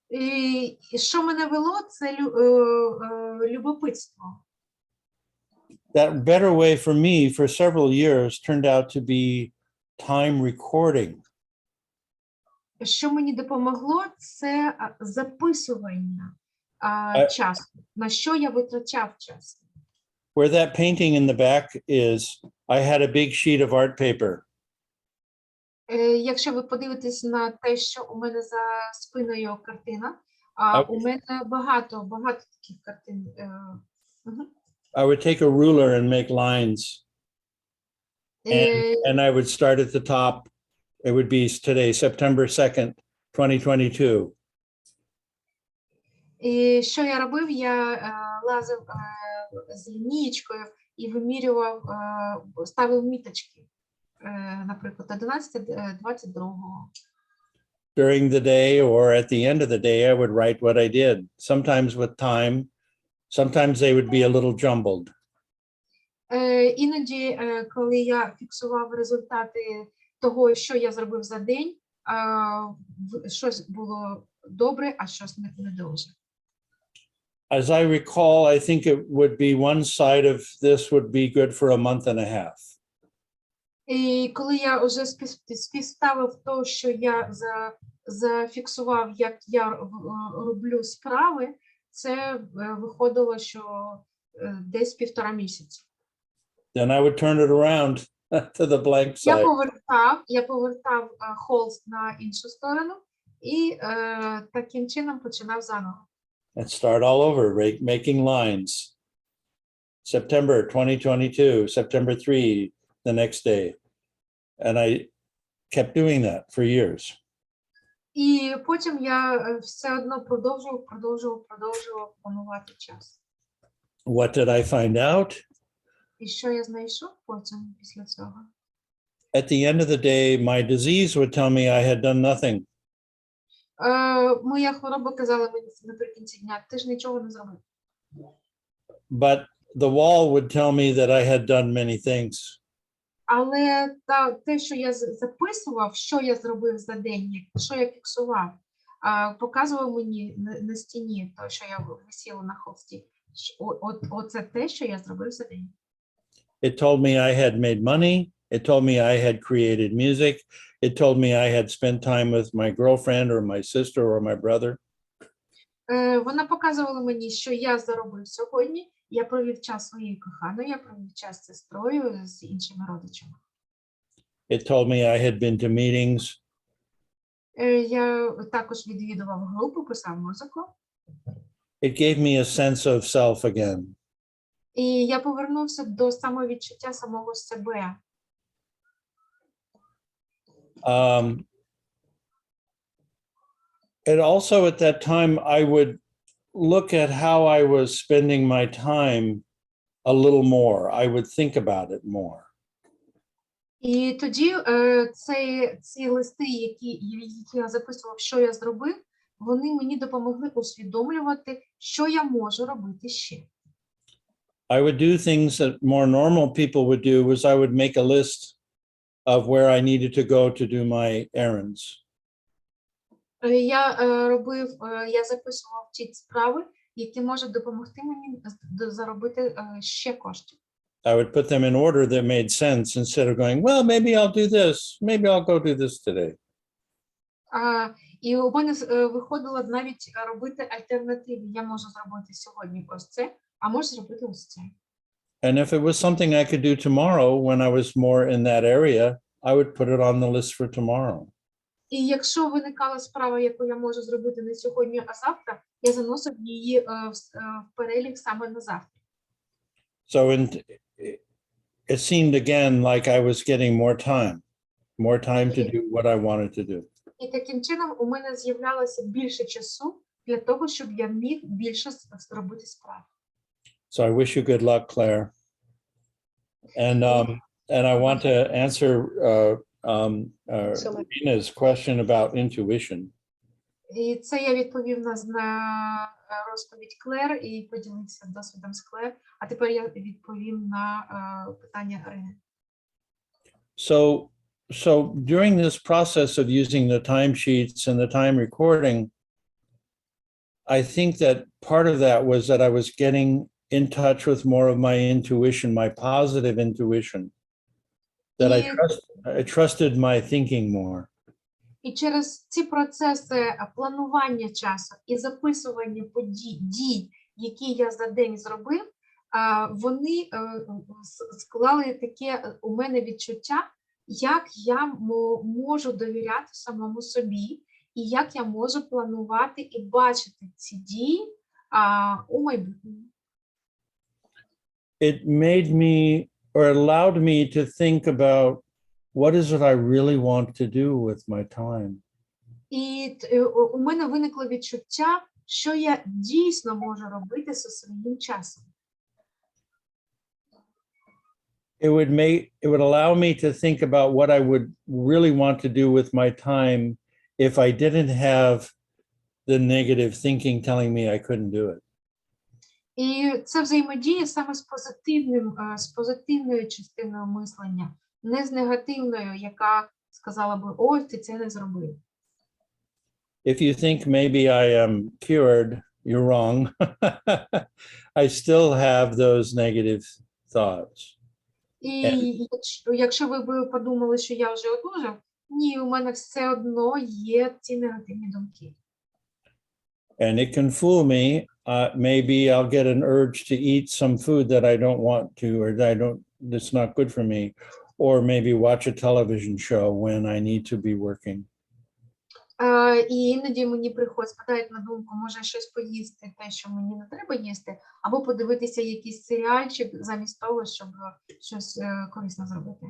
І що мене вело, це любопитство. That better way for me for several years turned out to be time recording. Що мені допомогло, це записування часу, на що я витрачав час. Where that painting in the back is, I had a big sheet of art paper. Якщо ви подивитесь на те, що у мене за спиною картина, у мене багато таких картин. I would take a ruler and make lines. And I would start at the top. It would be today, September 2nd, 2022. І що я робив? Я лазив з лінієчкою і вимірював, ставив міточки. Наприклад, 11-22. During the day or at the end of the day, I would write what I did, sometimes with time, sometimes they would be a little jumbled. Іноді, коли я фіксував результати того, що я зробив за день, щось було добре, а щось не дуже. As I recall, I think it would be one side of this would be good for a month and a half. І коли я вже співставив то, що я зафіксував, як я роблю справи, це виходило, що десь 1,5 місяці. Then I would turn it around to the blank side. Я повертав холст на іншу сторону і таким чином починав заново. And start all over, making lines. September 2022, September 3, the next day. And I kept doing that for years. І потім я все одно продовжував планувати час. What did I find out? І що я знайшов потім після цього? At the end of the day, my disease would tell me I had done nothing. Моя хвороба казала мені наприкінці дня, ти ж нічого не зробив. But the wall would tell me that I had done many things. Але те, що я записував, що я зробив за день, що я фіксував, показував мені на стіні, то, що я висіла на холсті. Оце те, що я зробив за день. It told me I had made money. It told me I had created music. It told me I had spent time with my girlfriend or my sister or my brother. Вона показувала мені, що я заробив сьогодні. Я провів час своєю коханою, я провів час з сестрою, з іншими родичами. It told me I had been to meetings. Я також відвідував групу, писав музику. It gave me a sense of self again. І я повернувся до самовідчуття самого себе. And also at that time, I would look at how I was spending my time a little more. I would think about it more. І тоді ці листи, які я записував, що я зробив, вони мені допомогли усвідомлювати, що я можу робити ще. I would do things that more normal people would do, was I would make a list of where I needed to go to do my errands. Я записував ті справи, які можуть допомогти мені заробити ще коштів. I would put them in order that made sense instead of going, well, maybe I'll do this. Maybe I'll go do this today. І у мене виходило навіть робити альтернативи. Я можу зробити сьогодні ось це, а можу зробити ось це. And if it was something I could do tomorrow when I was more in that area, I would put it on the list for tomorrow. І якщо виникала справа, яку я можу зробити не сьогодні, а завтра, я заносив її в перелік саме на завтра. So it seemed again like I was getting more time to do what I wanted to do. І таким чином у мене з'являлося більше часу для того, щоб я міг більше зробити справ. So I wish you good luck, Claire. And I want to answer Rina's question about intuition. І це я відповів на розповідь Клер і поділився досвідом з Клер. А тепер я відповім на питання Ірини. So during this process of using the timesheets and the time recording, I think that part of that was that I was getting in touch with more of my intuition, my positive intuition, that I trusted my thinking more. І через ці процеси планування часу і записування дій, які я за день зробив, вони склали таке у мене відчуття, як я можу довіряти самому собі, і як я можу планувати і бачити ці дії у майбутньому. It made me, or allowed me to think about what is it I really want to do with my time. І у мене виникло відчуття, що я дійсно можу робити зі своїм часом. It would allow me to think about what I would really want to do with my time if I didn't have the negative thinking telling me I couldn't do it. І це взаємодія саме з позитивною частиною мислення, не з негативною, яка сказала би, ой, ти це не зробив. If you think maybe I am cured, you're wrong. I still have those negative thoughts. І якщо ви подумали, що я вже одужав, ні, у мене все одно є ці негативні думки. And it can fool me. Maybe I'll get an urge to eat some food that I don't want to, or that's not good for me, or maybe watch a television show when I need to be working. І іноді мені спадають на думку, може щось поїсти, те, що мені не треба їсти, або подивитися якийсь серіальчик замість того, щоб щось корисне зробити.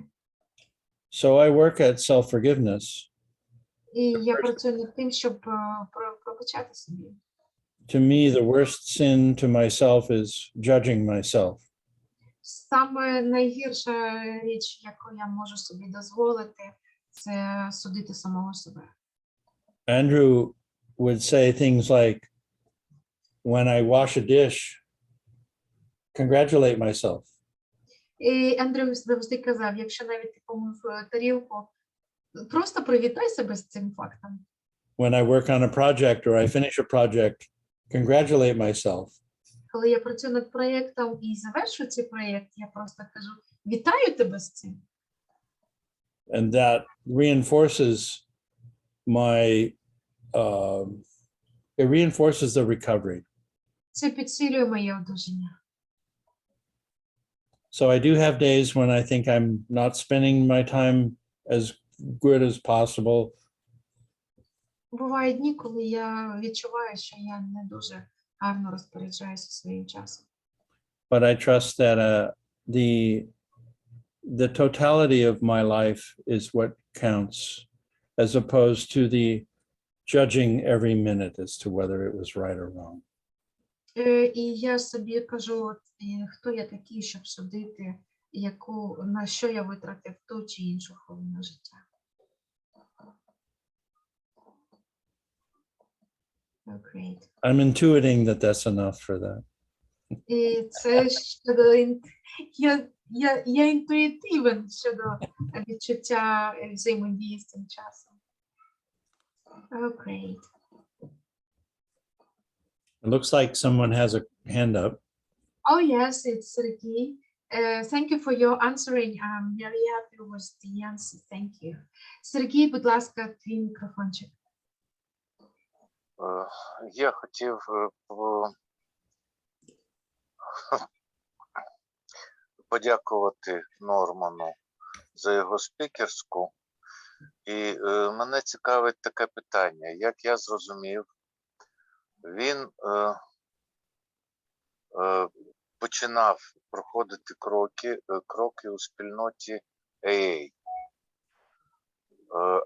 So I work at self-forgiveness. І я працюю над тим, щоб пробачати собі. To me, the worst sin to myself is judging myself. Саме найгірша річ, яку я можу собі дозволити, це судити самого себе. Andrew would say things like, when I wash a dish, congratulate myself. І Андрю завжди казав, якщо навіть ти помив тарілку, просто привітай себе з цим фактом. When I work on a project or I finish a project, congratulate myself. Коли я працюю над проєктом і завершую цей проєкт, я просто кажу, вітаю тебе з цим. And that reinforces it reinforces the recovery. Це підсилює моє одужання. So I do have days when I think I'm not spending my time as good as possible. Бувають дні, коли я відчуваю, що я не дуже гарно розпоряджаюся своїм часом. But I trust that the totality of my life is what counts, as opposed to the judging every minute as to whether it was right or wrong. І я собі кажу, хто я такий, щоб судити, на що я витратив ту чи іншу хвилину життя. Oh, great. I'm intuiting that that's enough for that. І це щодо я інтуїтивен щодо відчуття взаємодії з цим часом. Oh, great. It looks like someone has a hand up. Oh, yes, it's Sergey. Thank you for your answering. I'm very happy with the answer. Thank you. Сергій, будь ласка, твій мікрофончик. Я хотів подякувати Норману за його спікерську. І мене цікавить таке питання. Як я зрозумів, він починав проходити кроки у спільноті AA.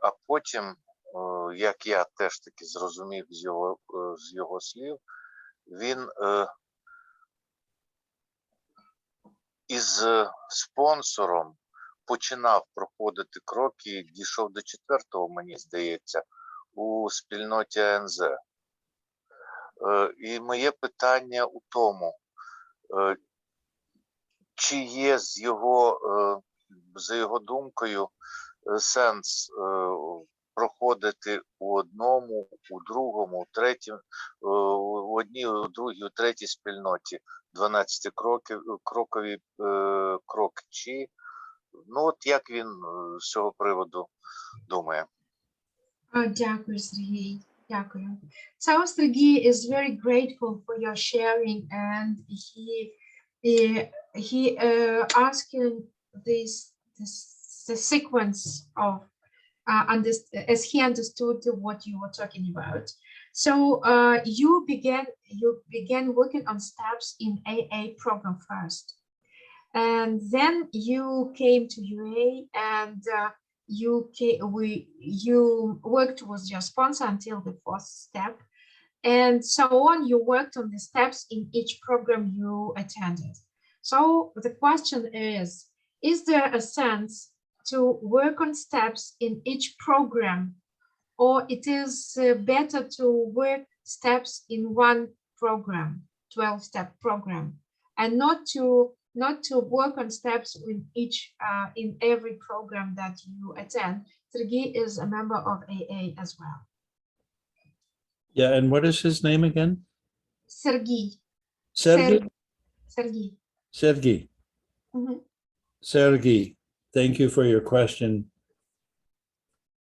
А потім, як я теж таки зрозумів з його слів, він із спонсором починав проходити кроки, дійшов до 4-го, мені здається, у спільноті АНЗ. І моє питання у тому, чи є за його думкою сенс проходити у одному, у другому, у третьому, у одній, у другій, у третій спільноті 12-крокові кроки, чи, ну от як він з цього приводу думає? Дякую, Сергій. Дякую. So Sergey is very grateful for your sharing, and he asking the sequence of as he understood what you were talking about. So you began working on steps in AA program first, and then you came to UA, and you worked with your sponsor until the 4th step, and so on. You worked on the steps in each program you attended. So the question is there a sense to work on steps in each program, or it is better to work steps in one program, 12-step program, and not to work on steps in every program that you attend? Sergey is a member of AA as well. Yeah, and what is his name again? Sergey. Sergey? Sergey. Sergey. Mhm. Sergey, thank you for your question.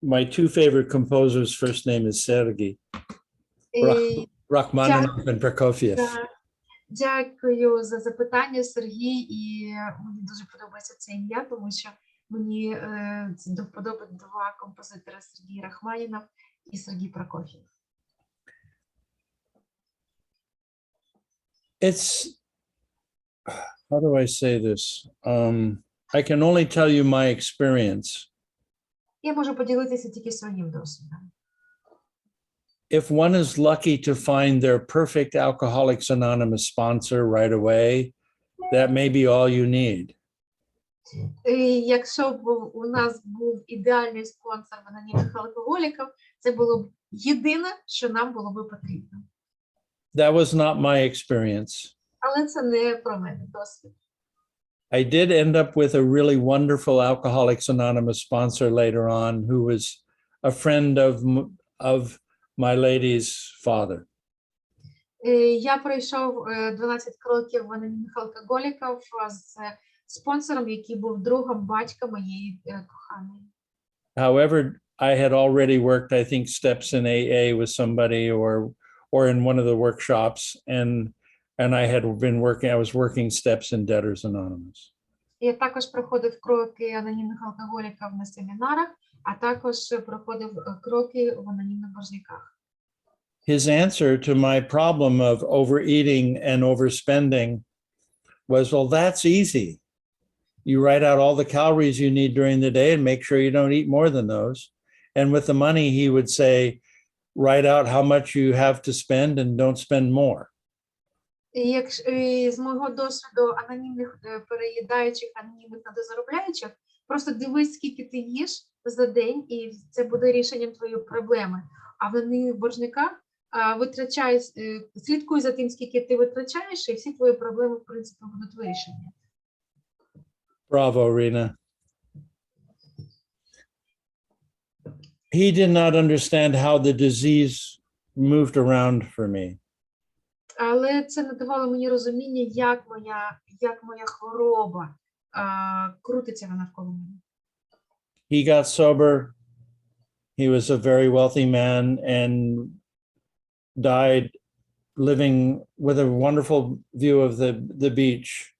My two favorite composers' first name is Sergey. Rachmaninoff and Prokofiev. Дякую за запитання, Сергій, і мені дуже подобається це ім'я, тому що мені до вподоби два композитори: Сергій Рахманінов і Сергій Прокоф'єв. It's, how do I say this? I can only tell you my experience. Я можу поділитися тільки своїм досвідом. If one is lucky to find their perfect Alcoholics Anonymous sponsor right away, that may be all you need. Якщо б у нас був ідеальний спонсор в анонімних алкоголіків, це було б єдине, що нам було б потрібно. That was not my experience. Але це не про мене досвід. I did end up with a really wonderful Alcoholics Anonymous sponsor later on, who was a friend of my lady's father. Я пройшов 12 кроків в анонімних алкоголіків з спонсором, який був другом батька моєї коханої. However, I had already worked, I think, steps in AA with somebody or in one of the workshops, and I was working steps in Debtors Anonymous. Я також проходив кроки анонімних алкоголіків на семінарах, а також проходив кроки в анонімних боржниках. His answer to my problem of overeating and overspending was, well, that's easy. You write out all the calories you need during the day and make sure you don't eat more than those. And with the money, he would say, write out how much you have to spend and don't spend more. І з мого досвіду анонімних переїдаючих, анонімних недозаробляючих, просто дивись, скільки ти їш за день, і це буде рішенням твоєї проблеми. А в анонімних боржниках слідкуй за тим, скільки ти витрачаєш, і всі твої проблеми, в принципі, будуть вирішені. Bravo, Rena. He did not understand how the disease moved around for me. Але це не давало мені розуміння, як моя хвороба крутиться навколо мене. He got sober. He was a very wealthy man and died living with a wonderful view of the beach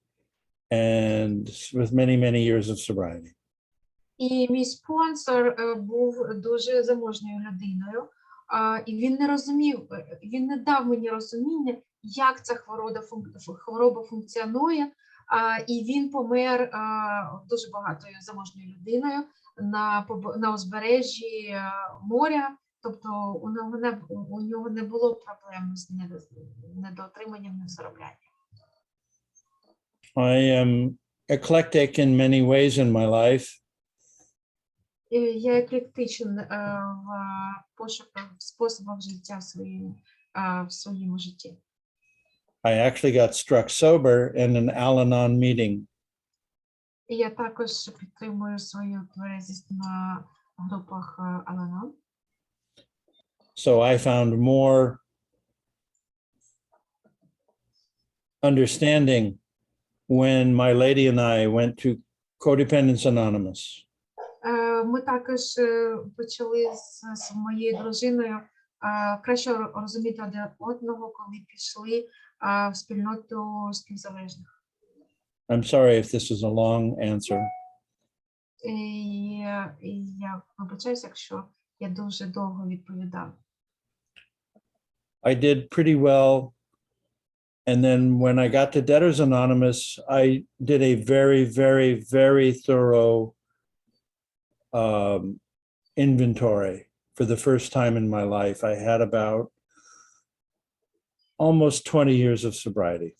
and with many, many years of sobriety. І мій спонсор був дуже заможною людиною, і він не розумів, він не дав мені розуміння, як ця хвороба функціонує, і він помер дуже багатою заможною людиною на узбережжі моря, тобто у нього не було проблем з недоотриманням, незароблянням. I am eclectic in many ways in my life. Я еклектичен в пошуках способах життя в своєму житті. I actually got struck sober in an Al-Anon meeting. І я також підтримую свою тверезість на групах АНЗ. So I found more understanding when my lady and I went to Codependence Anonymous. Ми також почали з моєю дружиною краще розуміти один одного, коли пішли в спільноту співзалежних. I'm sorry if this is a long answer. І я вибачаюся, якщо я дуже довго відповідав. I did pretty well. And then when I got to Debtors Anonymous, I did a very, very, very thorough inventory for the first time in my life. I had about almost 20 years of sobriety.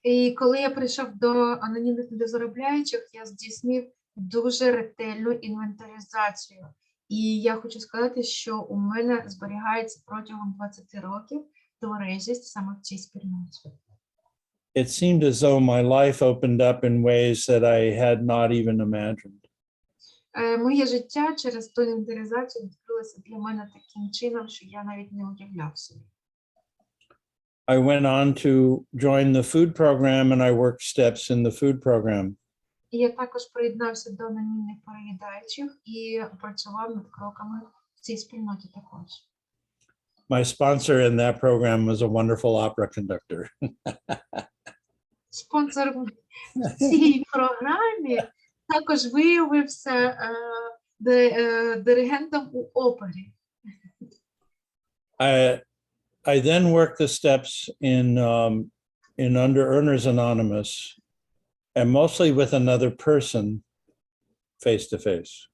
І коли я прийшов до анонімних недозаробляючих, я здійснив дуже ретельну інвентаризацію. І я хочу сказати, що у мене зберігається протягом 20 років тверезість саме в цій спільноті. It seemed as though my life opened up in ways that I had not even imagined. Моє життя через ту інвентаризацію відкрилося для мене таким чином, що я навіть не уявляв собі. I went on to join the food program and I worked steps in the food program. І я також приєднався до анонімних переїдаючих і працював над кроками в цій спільноті також. My sponsor in that program was a wonderful opera conductor. Спонсор в цій програмі також виявився диригентом у опері. I then worked the steps in Under Earners Anonymous, and mostly with another person, face to face.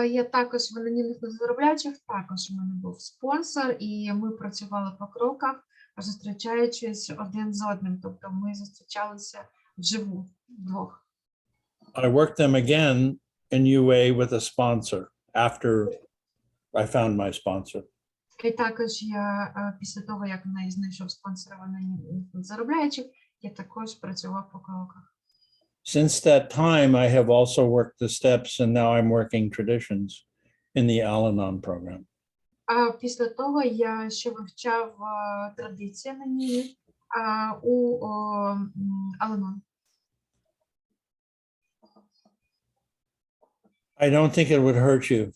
Я також в анонімних незаробляючих, також у мене був спонсор, і ми працювали по кроках, зустрічаючись один з одним, тобто ми зустрічалися вживу вдвох. I worked them again in UA with a sponsor after I found my sponsor. І також я після того, як я знайшов спонсора в анонімних незаробляючих, я також працював по кроках. Since that time, I have also worked the steps, and now I'm working traditions in the Al-Anon program. А після того я ще вивчав традиції анонімні у Al-Anon. I don't think it would hurt you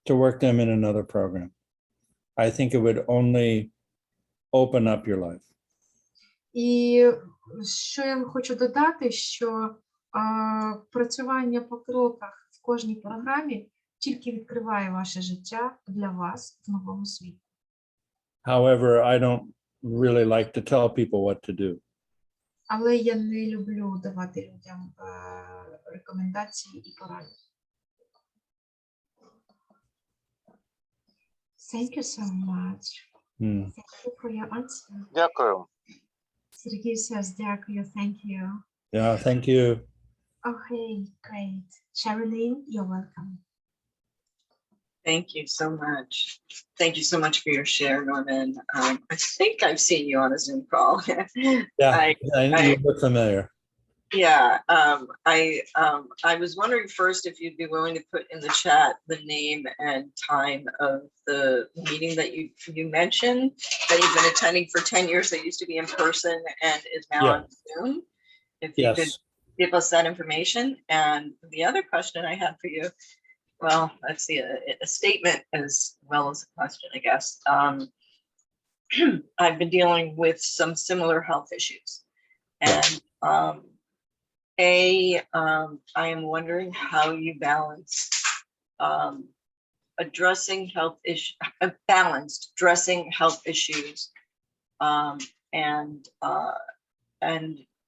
to work them in another program. I think it would only open up your life. І що я хочу додати, що працювання по кроках в кожній програмі тільки відкриває ваше життя для вас в новому світі. However, I don't really like to tell people what to do. Але я не люблю давати людям рекомендації і поради. Thank you so much. Thank you for your answer. Дякую. Сергій says дякую, thank you. Yeah, thank you. Okay, great. Sherilyn, you're welcome. Thank you so much. Thank you so much for your share, Norman. I think I've seen you on a Zoom call. Yeah, I you look familiar. Yeah, I was wondering first if you'd be willing to put in the chat the name and time of the meeting that you mentioned that you've been attending for 10 years. That used to be in person and is now on Zoom. If you could give us that information. And the other question I had for you, well, let's see, a statement as well as a question, I guess. I've been dealing with some similar health issues, and I am wondering how you balance addressing health issues, balanced addressing health issues, and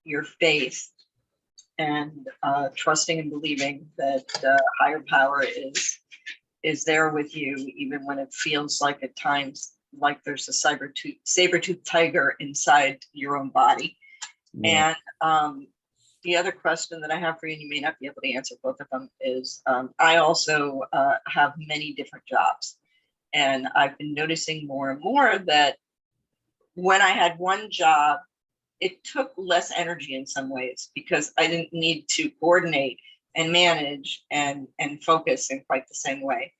your faith, and trusting and believing that higher power is there with you, even when it feels like at times like there's a saber-tooth tiger inside your own body. Yeah. And the other question that I have for you, and you may not be able to answer both of them, is I also have many different jobs. And I've been noticing more and more that when I had one job, it took less energy in some ways because I didn't need to coordinate and manage and focus in quite the same way.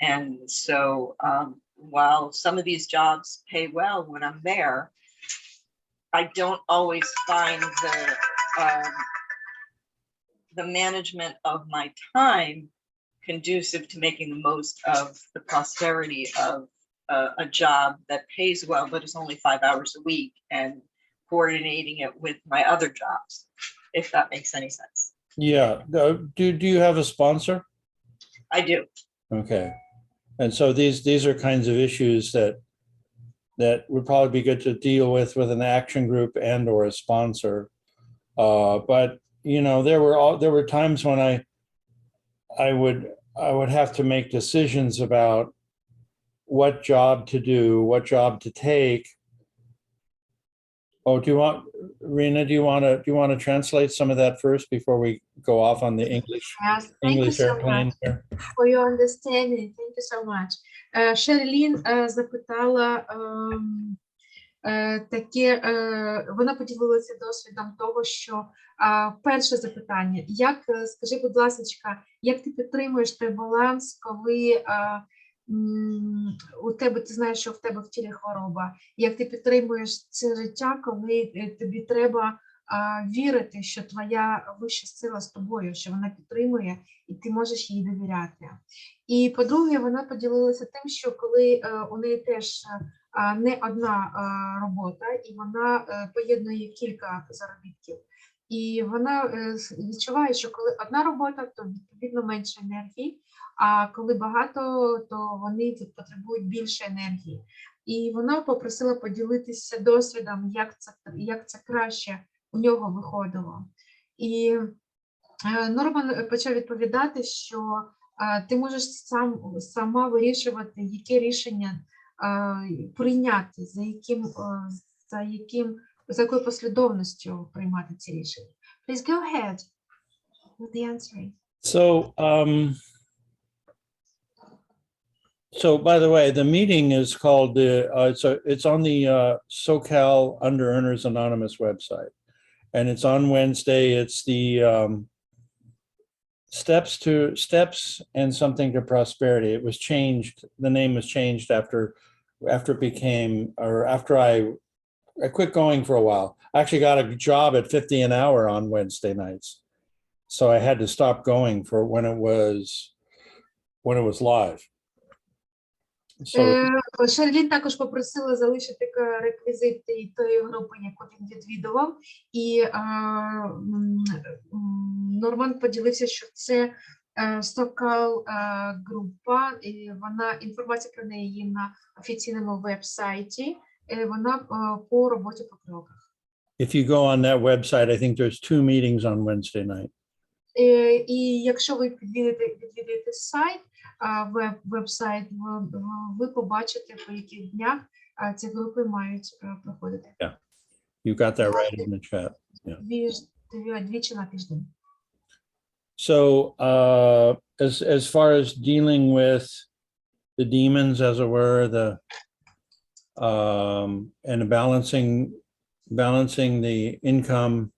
And so while some of these jobs pay well when I'm there, I don't always find the management of my time conducive to making the most of the prosperity of a job that pays well, but is only 5 hours a week, and coordinating it with my other jobs, if that makes any sense. Yeah. Do you have a sponsor? I do. Okay. And so these are kinds of issues that would probably be good to deal with an action group and or a sponsor. But you know, there were times when I would have to make decisions about what job to do, what job to take. Oh, Rena, do you want to translate some of that first before we go off on the English Yes, thank you so airplane much here? for your understanding. Thank you so much. Шерлін запитала таке, вона поділилася досвідом того, що перше запитання, скажи, будь ласка, як ти підтримуєш той баланс, коли у тебе, ти знаєш, що в тебе в тілі хвороба, як ти підтримуєш це життя, коли тобі треба вірити, що твоя вища сила з тобою, що вона підтримує і ти можеш їй довіряти. І по-друге, вона поділилася тим, що коли у неї теж не одна робота, і вона поєднує кілька заробітків. І вона відчуває, що коли одна робота, то відповідно менше енергії, а коли багато, то вони потребують більше енергії. І вона попросила поділитися досвідом, як це краще у нього виходило. І Норман почав відповідати, що ти можеш сама вирішувати, яке рішення прийняти, за якою послідовністю приймати ці рішення. Please go ahead with the answering. So by the way, the meeting is called it's on the SoCal Under Earners Anonymous website, and it's on Wednesday. It's the steps and something to prosperity. It was changed. The name was changed after it became, or after I quit going for a while. I actually got a job at $50 an hour on Wednesday nights, so I had to stop going for when it was live. Шерлін також попросила залишити реквізити тої групи, яку він відвідував, і Норман поділився, що це SoCal група, і інформація про неї є на офіційному веб-сайті, вона по роботі по кроках. If you go on that website, I think there's 2 meetings on Wednesday night. І якщо ви відвідуєте сайт, веб-сайт, ви побачите, по яких днях ці групи мають проходити. Yeah, you got that right in the chat. Yeah. Двічі на тиждень. So as far as dealing with the demons, as it were, and balancing the income,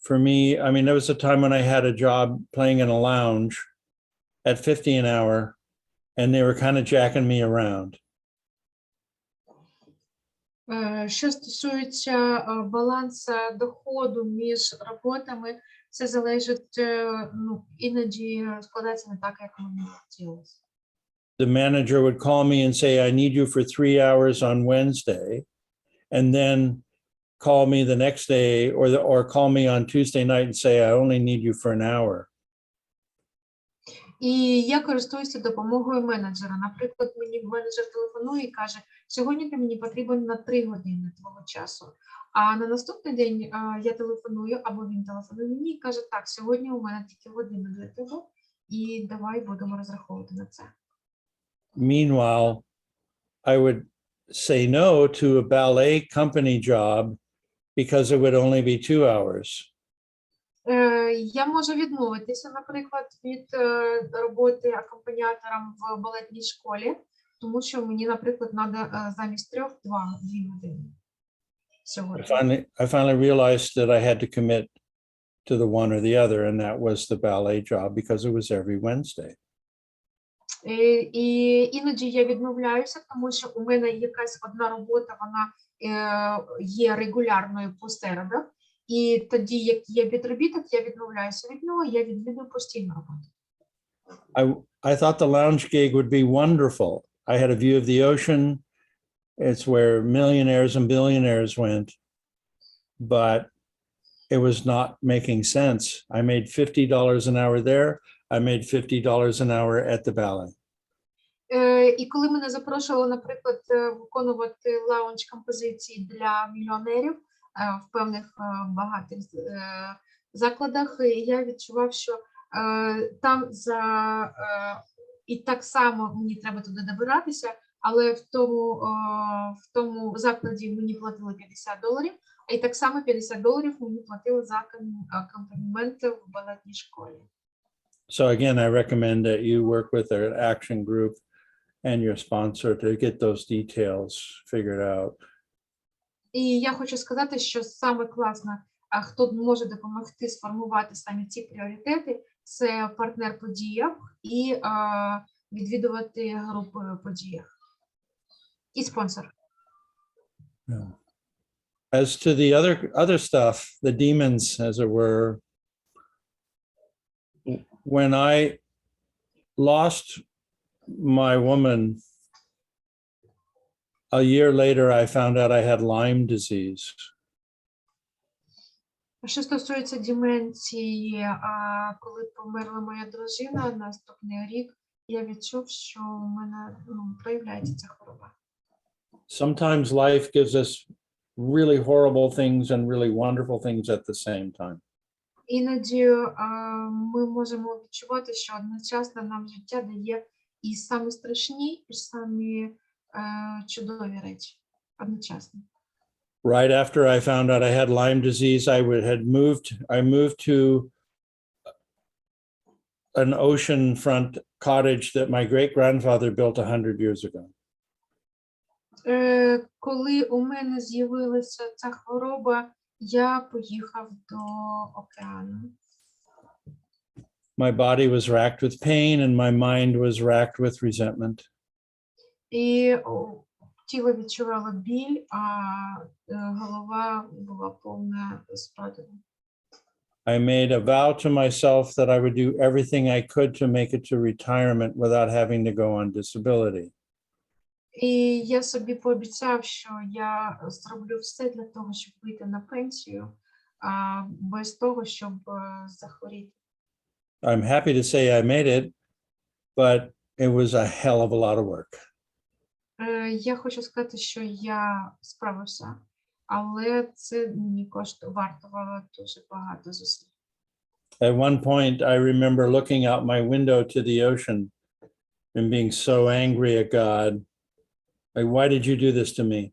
for me, I mean, there was a time when I had a job playing in a lounge at $50 an hour, and they were kind of jacking me around. Що стосується балансу доходу між роботами, це залежить, іноді складається не так, як мені хотілося. The manager would call me and say, I need you for 3 hours on Wednesday, and then call me the next day, or call me on Tuesday night and say, I only need you for an hour. І я користуюся допомогою менеджера. Наприклад, мені менеджер телефонує і каже, сьогодні ти мені потрібен на 3 години твого часу. А на наступний день я телефоную, або він телефонує мені і каже, так, сьогодні у мене тільки година для того, і давай будемо розраховувати на це. Meanwhile, I would say no to a ballet company job because it would only be 2 hours. Я можу відмовитися, наприклад, від роботи акомпаніатором в балетній школі, тому що мені, наприклад, треба замість 3 – 2 години I сьогодні. finally realized that I had to commit to the one or the other, and that was the ballet job because it was every Wednesday. І іноді я відмовляюся, тому що у мене якась одна робота, вона є регулярною по середах, і тоді, як є відробіток, я відмовляюся від нього, я відвідую постійну роботу. I thought the lounge gig would be wonderful. I had a view of the ocean. It's where millionaires and billionaires went, but it was not making sense. I made $50 an hour there. I made $50 an hour at the ballet. І коли мене запрошували, наприклад, виконувати лаунж-композиції для мільйонерів в певних багатих закладах, я відчував, що там і так само мені треба туди добиратися, але в тому закладі мені платили $50, а і так само $50 мені платили за акомпанімент в балетній школі. So again, I recommend that you work with an action group and your sponsor to get those details figured out. І я хочу сказати, що саме класно, хто може допомогти сформувати самі ці пріоритети, це партнер по діях і відвідувати групи по діях. І спонсор. Yeah. As to the other stuff, the demons, as it were, when I lost my woman, a year later, I found out I had Lyme disease. Що стосується деменції, коли померла моя дружина, наступний рік я відчув, що у мене проявляється ця хвороба. Sometimes life gives us really horrible things and really wonderful things at the same time. Іноді ми можемо відчувати, що одночасно нам життя дає і самі страшні, і самі чудові речі одночасно. Right after I found out I had Lyme disease, I moved to an oceanfront cottage that my great-grandfather built 100 years ago. Коли у мене з'явилася ця хвороба, я поїхав до океану. My body was racked with pain and my mind was racked with resentment. І тіло відчувало біль, а голова була повна спадку. I made a vow to myself that I would do everything I could to make it to retirement without having to go on disability. І я собі пообіцяв, що я зроблю все для того, щоб вийти на пенсію, без того, щоб захворіти. I'm happy to say I made it, but it was a hell of a lot of work. Я хочу сказати, що я справився, але це мені вартувало дуже багато зусиль. At one point, I remember looking out my window to the ocean and being so angry at God. Like, why did you do this to me?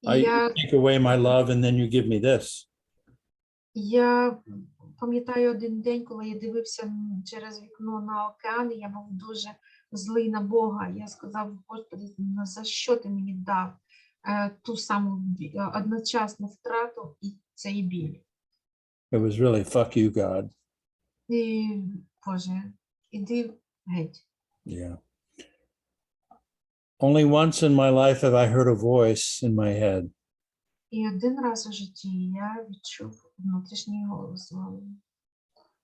Я Take away my love and then you give me this. Я пам'ятаю один день, коли я дивився через вікно на океан, і я був дуже злий на Бога. Я сказав: Господи, за що ти мені дав ту саму одночасну втрату і цей біль? It was really fuck you, God. І, Боже, іди геть. Yeah. Only once in my life have I heard a voice in my head. І один раз у житті я відчув внутрішній голос.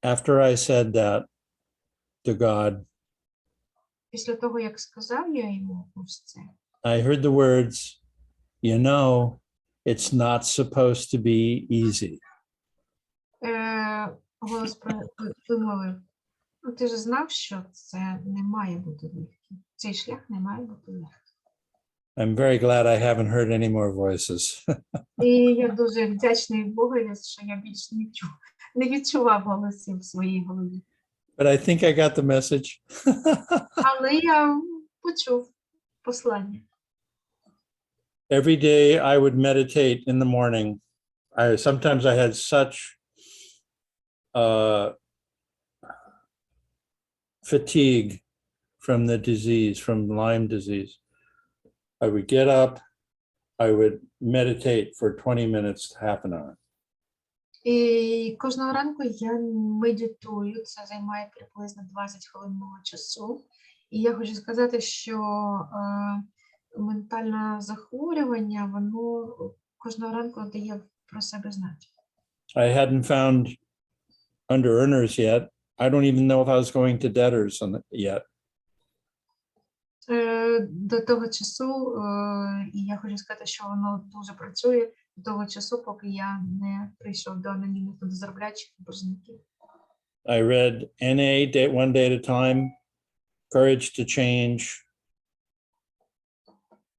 After I said that to God, Після того, як сказав я йому ось це, I heard the words, you know, it's not supposed to be easy. Голос вимовив: ну, ти ж знав, що це не має бути легким. Цей шлях не має бути легким. I'm very glad I haven't heard any more voices. І я дуже вдячний Богові, що я більше не відчував голосів в своїй голові. But I think I got the message. Але я почув послання. Every day I would meditate in the morning. Sometimes I had such fatigue from the disease, from Lyme disease. I would get up, I would meditate for 20 minutes to half an hour. І кожного ранку я медитую, це займає приблизно 20 хвилин мого часу. І я хочу сказати, що ментальне захворювання, воно кожного ранку дає про себе знати. I hadn't found under-earners yet. I don't even know if I was going to debtors yet. До того часу, і я хочу сказати, що воно дуже працює, до того часу, поки я не прийшов до анонімних недозаробляючих боржників. I read NA one day at a time, Courage to Change.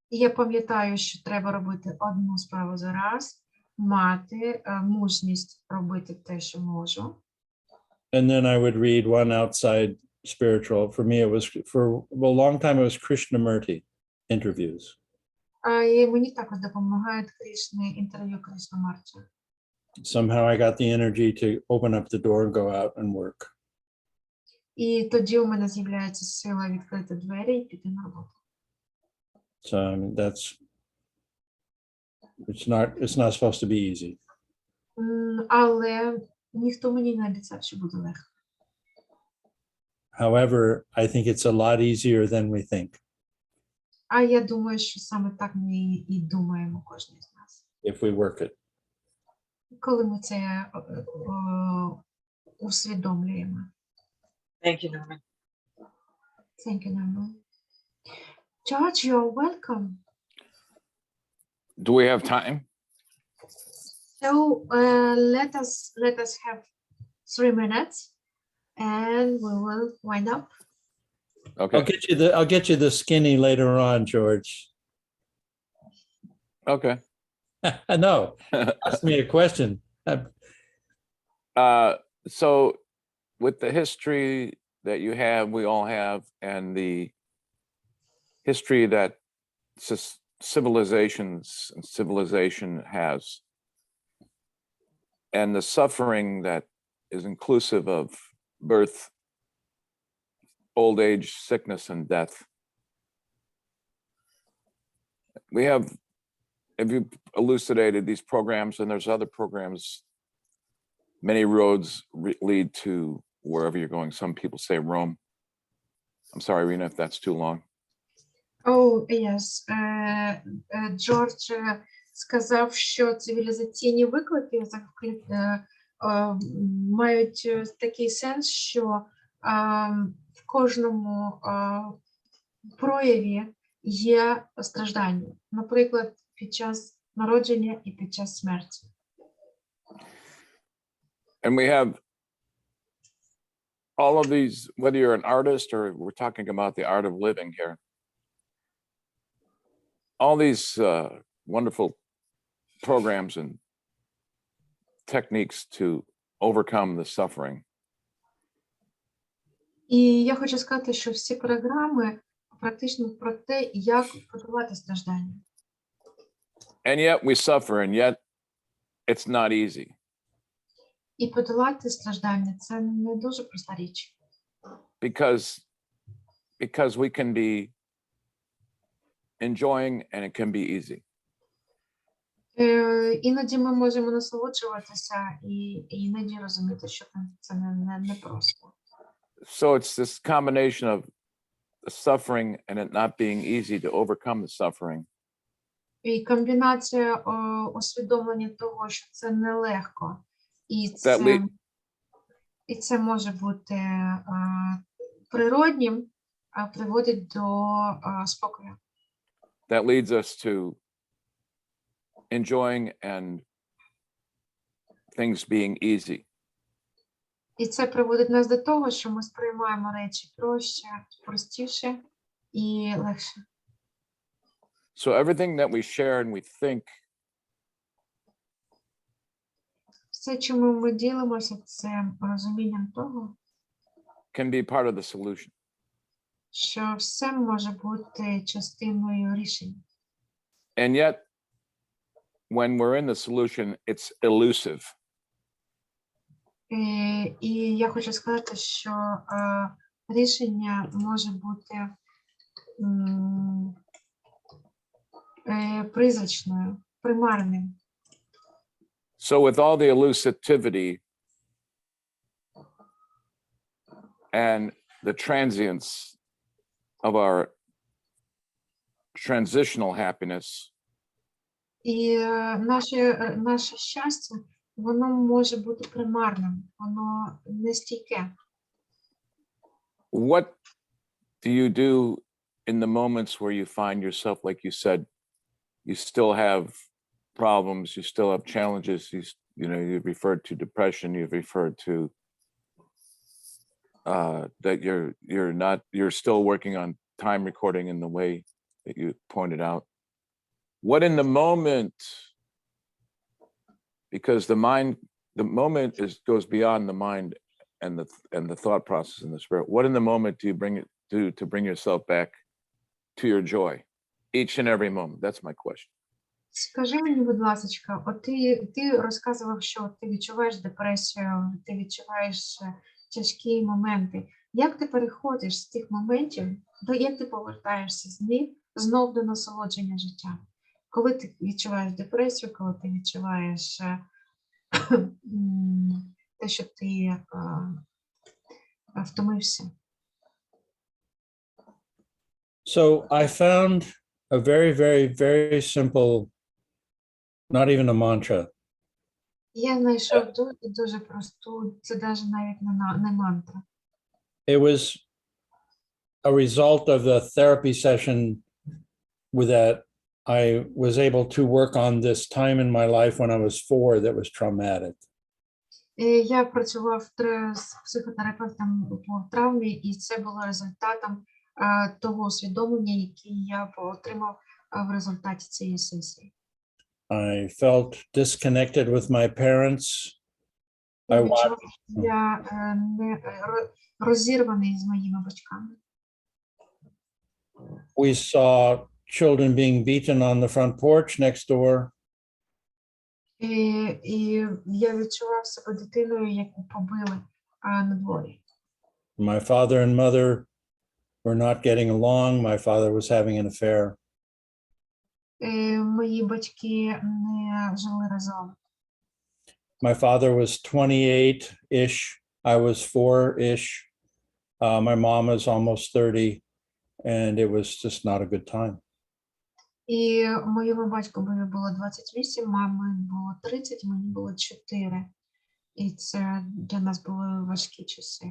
І я пам'ятаю, що треба робити одну справу за раз, мати мужність робити те, що можу. And then I would read one outside spiritual. For me, it was, for a long time, it was Krishnamurti interviews. І мені також допомагають інтерв'ю Кришнамурті. Somehow I got the energy to open up the door and go out and work. І тоді у мене з'являється сила відкрити двері і піти на роботу. So I mean, it's not supposed to be easy. Але ніхто мені не обіцяв, що буде легко. However, I think it's a lot easier than we think А я думаю, що саме так ми і думаємо кожен з нас. if we work it. Коли ми це усвідомлюємо. Thank you, Norman. Thank you, Nорман. George, you're welcome. Do we have time? So let us have 3 minutes and we will wind up. Okay. I'll get you the skinny later on, George. Okay. No, ask me a question. So with the history that you have, we all have, and the history that civilization has, and the suffering that is inclusive of birth, old age, sickness, and death. You elucidated these programs, and there's other programs. Many roads lead to wherever you're going. Some people say Rome. I'm sorry, Rena, if that's too long. Oh, yes. Джордж сказав, що цивілізаційні виклики мають такий сенс, що в кожному прояві є страждання. Наприклад, під час народження і під час смерті. And we have all of these, whether you're an artist or we're talking about the art of living here, all these wonderful programs and techniques to overcome the suffering. І я хочу сказати, що всі програми практично про те, як подолати страждання. And yet we suffer, and yet it's not easy. І подолати страждання – це не дуже проста річ. Because we can be enjoying and it can be easy. Іноді ми можемо насолоджуватися і іноді розуміти, що це не просто. So it's this combination of the suffering and it not being easy to overcome the suffering. І комбінація усвідомлення того, що це нелегко, і це може бути природнім, а приводить до спокою. That leads us to enjoying and things being easy. І це приводить нас до того, що ми сприймаємо речі простіше і легше. So everything that we share and we think Все, чому ми ділимося, це розумінням того, can be part of the solution. що все може бути частиною рішення. And yet, when we're in the solution, it's elusive. І я хочу сказати, що рішення може бути призрачною, примарним. So with all the elusivity and the transience of our transitional happiness, І наше щастя, воно може бути примарним, воно нестійке. what do you do in the moments where you find yourself, like you said, you still have problems, you still have challenges, you've referred to depression, you've referred to that you're still working on time recording in the way that you pointed out. What in the moment, because the moment goes beyond the mind and the thought process and the spirit. What in the moment do you do to bring yourself back to your joy each and every moment? That's my question. Скажи мені, будь ласка, от ти розказував, що ти відчуваєш депресію, ти відчуваєш тяжкі моменти. Як ти переходиш з тих моментів, як ти повертаєшся з них знов до насолодження життям? Коли ти відчуваєш депресію, коли ти відчуваєш те, що ти втомився? So I found a very, very, very simple, not even a mantra. Я знайшов дуже просту, це навіть не мантра. It was a result of the therapy session with that I was able to work on this time in my life when I was 4 that was traumatic. Я працював з психотерапевтом по травмі, і це було результатом того усвідомлення, яке я отримав в результаті цієї сесії. I felt disconnected with my parents. Я відчував, що я розірваний з моїми батьками. We saw children being beaten on the front porch next door. І я відчував себе дитиною, яку побили на дворі. My father and mother were not getting along. My father was having an affair. Мої батьки не жили разом. My father was 28-ish. I was 4-ish. My mom was almost 30, and it was just not a good time. І моєму батькові було 28, мамі було 30, мені було 4. І це для нас були важкі часи.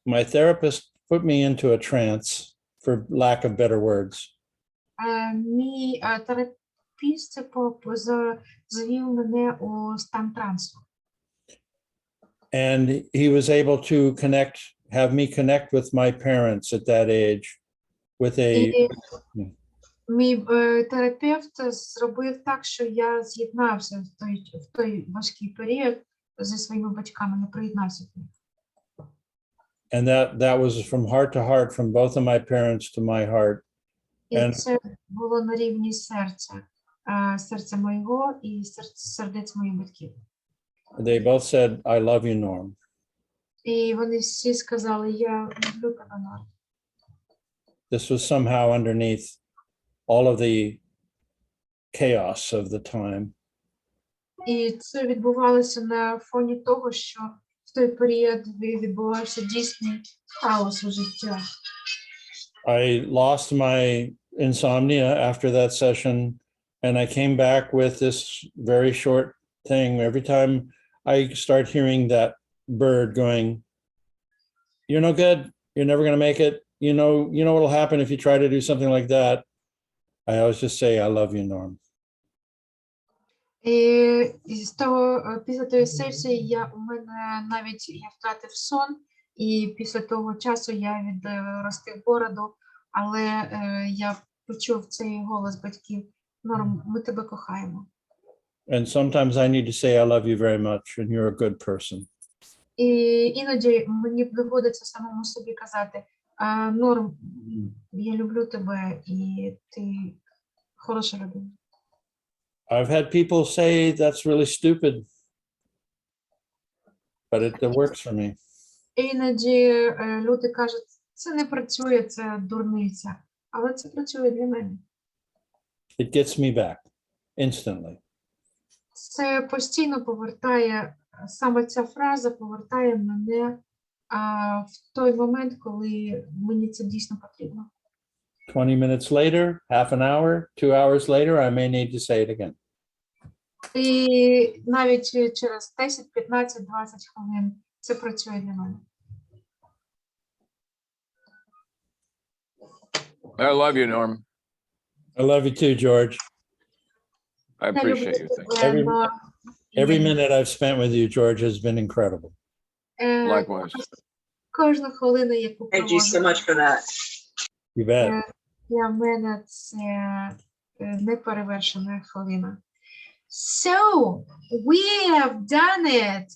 My therapist put me into a trance, for lack of better words. Мій терапевт завів мене у стан трансу. And he was able to have me connect with my parents at that age with a... Мій терапевт зробив так, що я з'єднався в той важкий період зі своїми батьками, я приєднався до них. And that was from heart to heart, from both of my parents to my heart. І це було на рівні серця, серця моєго і сердець моїх батьків. They both said, I love you, Norm. І вони всі сказали, я люблю тебе, Норм. This was somehow underneath all of the chaos of the time. І це відбувалося на фоні того, що в той період відбувався дійсний хаос у життя. I lost my insomnia after that session, and I came back with this very short thing. Every time I start hearing that bird going, you're no good, you're never going to make it, you know what'll happen if you try to do something like that. I always just say, I love you, Norm. І після тої сесії я втратив сон, і після того часу я відростив бороду, але я почув цей голос батьків: Норм, ми тебе кохаємо. And sometimes I need to say, I love you very much, and you're a good person. І іноді мені доводиться самому собі казати: Норм, я люблю тебе, і ти хороша людина. I've had people say that's really stupid. but it works for me. Іноді люди кажуть, це не працює, це дурниця. Але це працює для мене. It gets me back instantly. Це постійно повертає, саме ця фраза повертає мене в той момент, коли мені це дійсно потрібно. 20 minutes later, half an hour, 2 hours later, I may need to say it again. І навіть через 10, 15, 20 хвилин це працює для мене. I love you, Norm. I love you too, George. I appreciate you. Thank you. Every minute I've spent with you, George, has been incredible. Likewise. Кожна хвилина, яку Thank you so much for that. You bet. для мене це неперевершена хвилина. So, we have done it.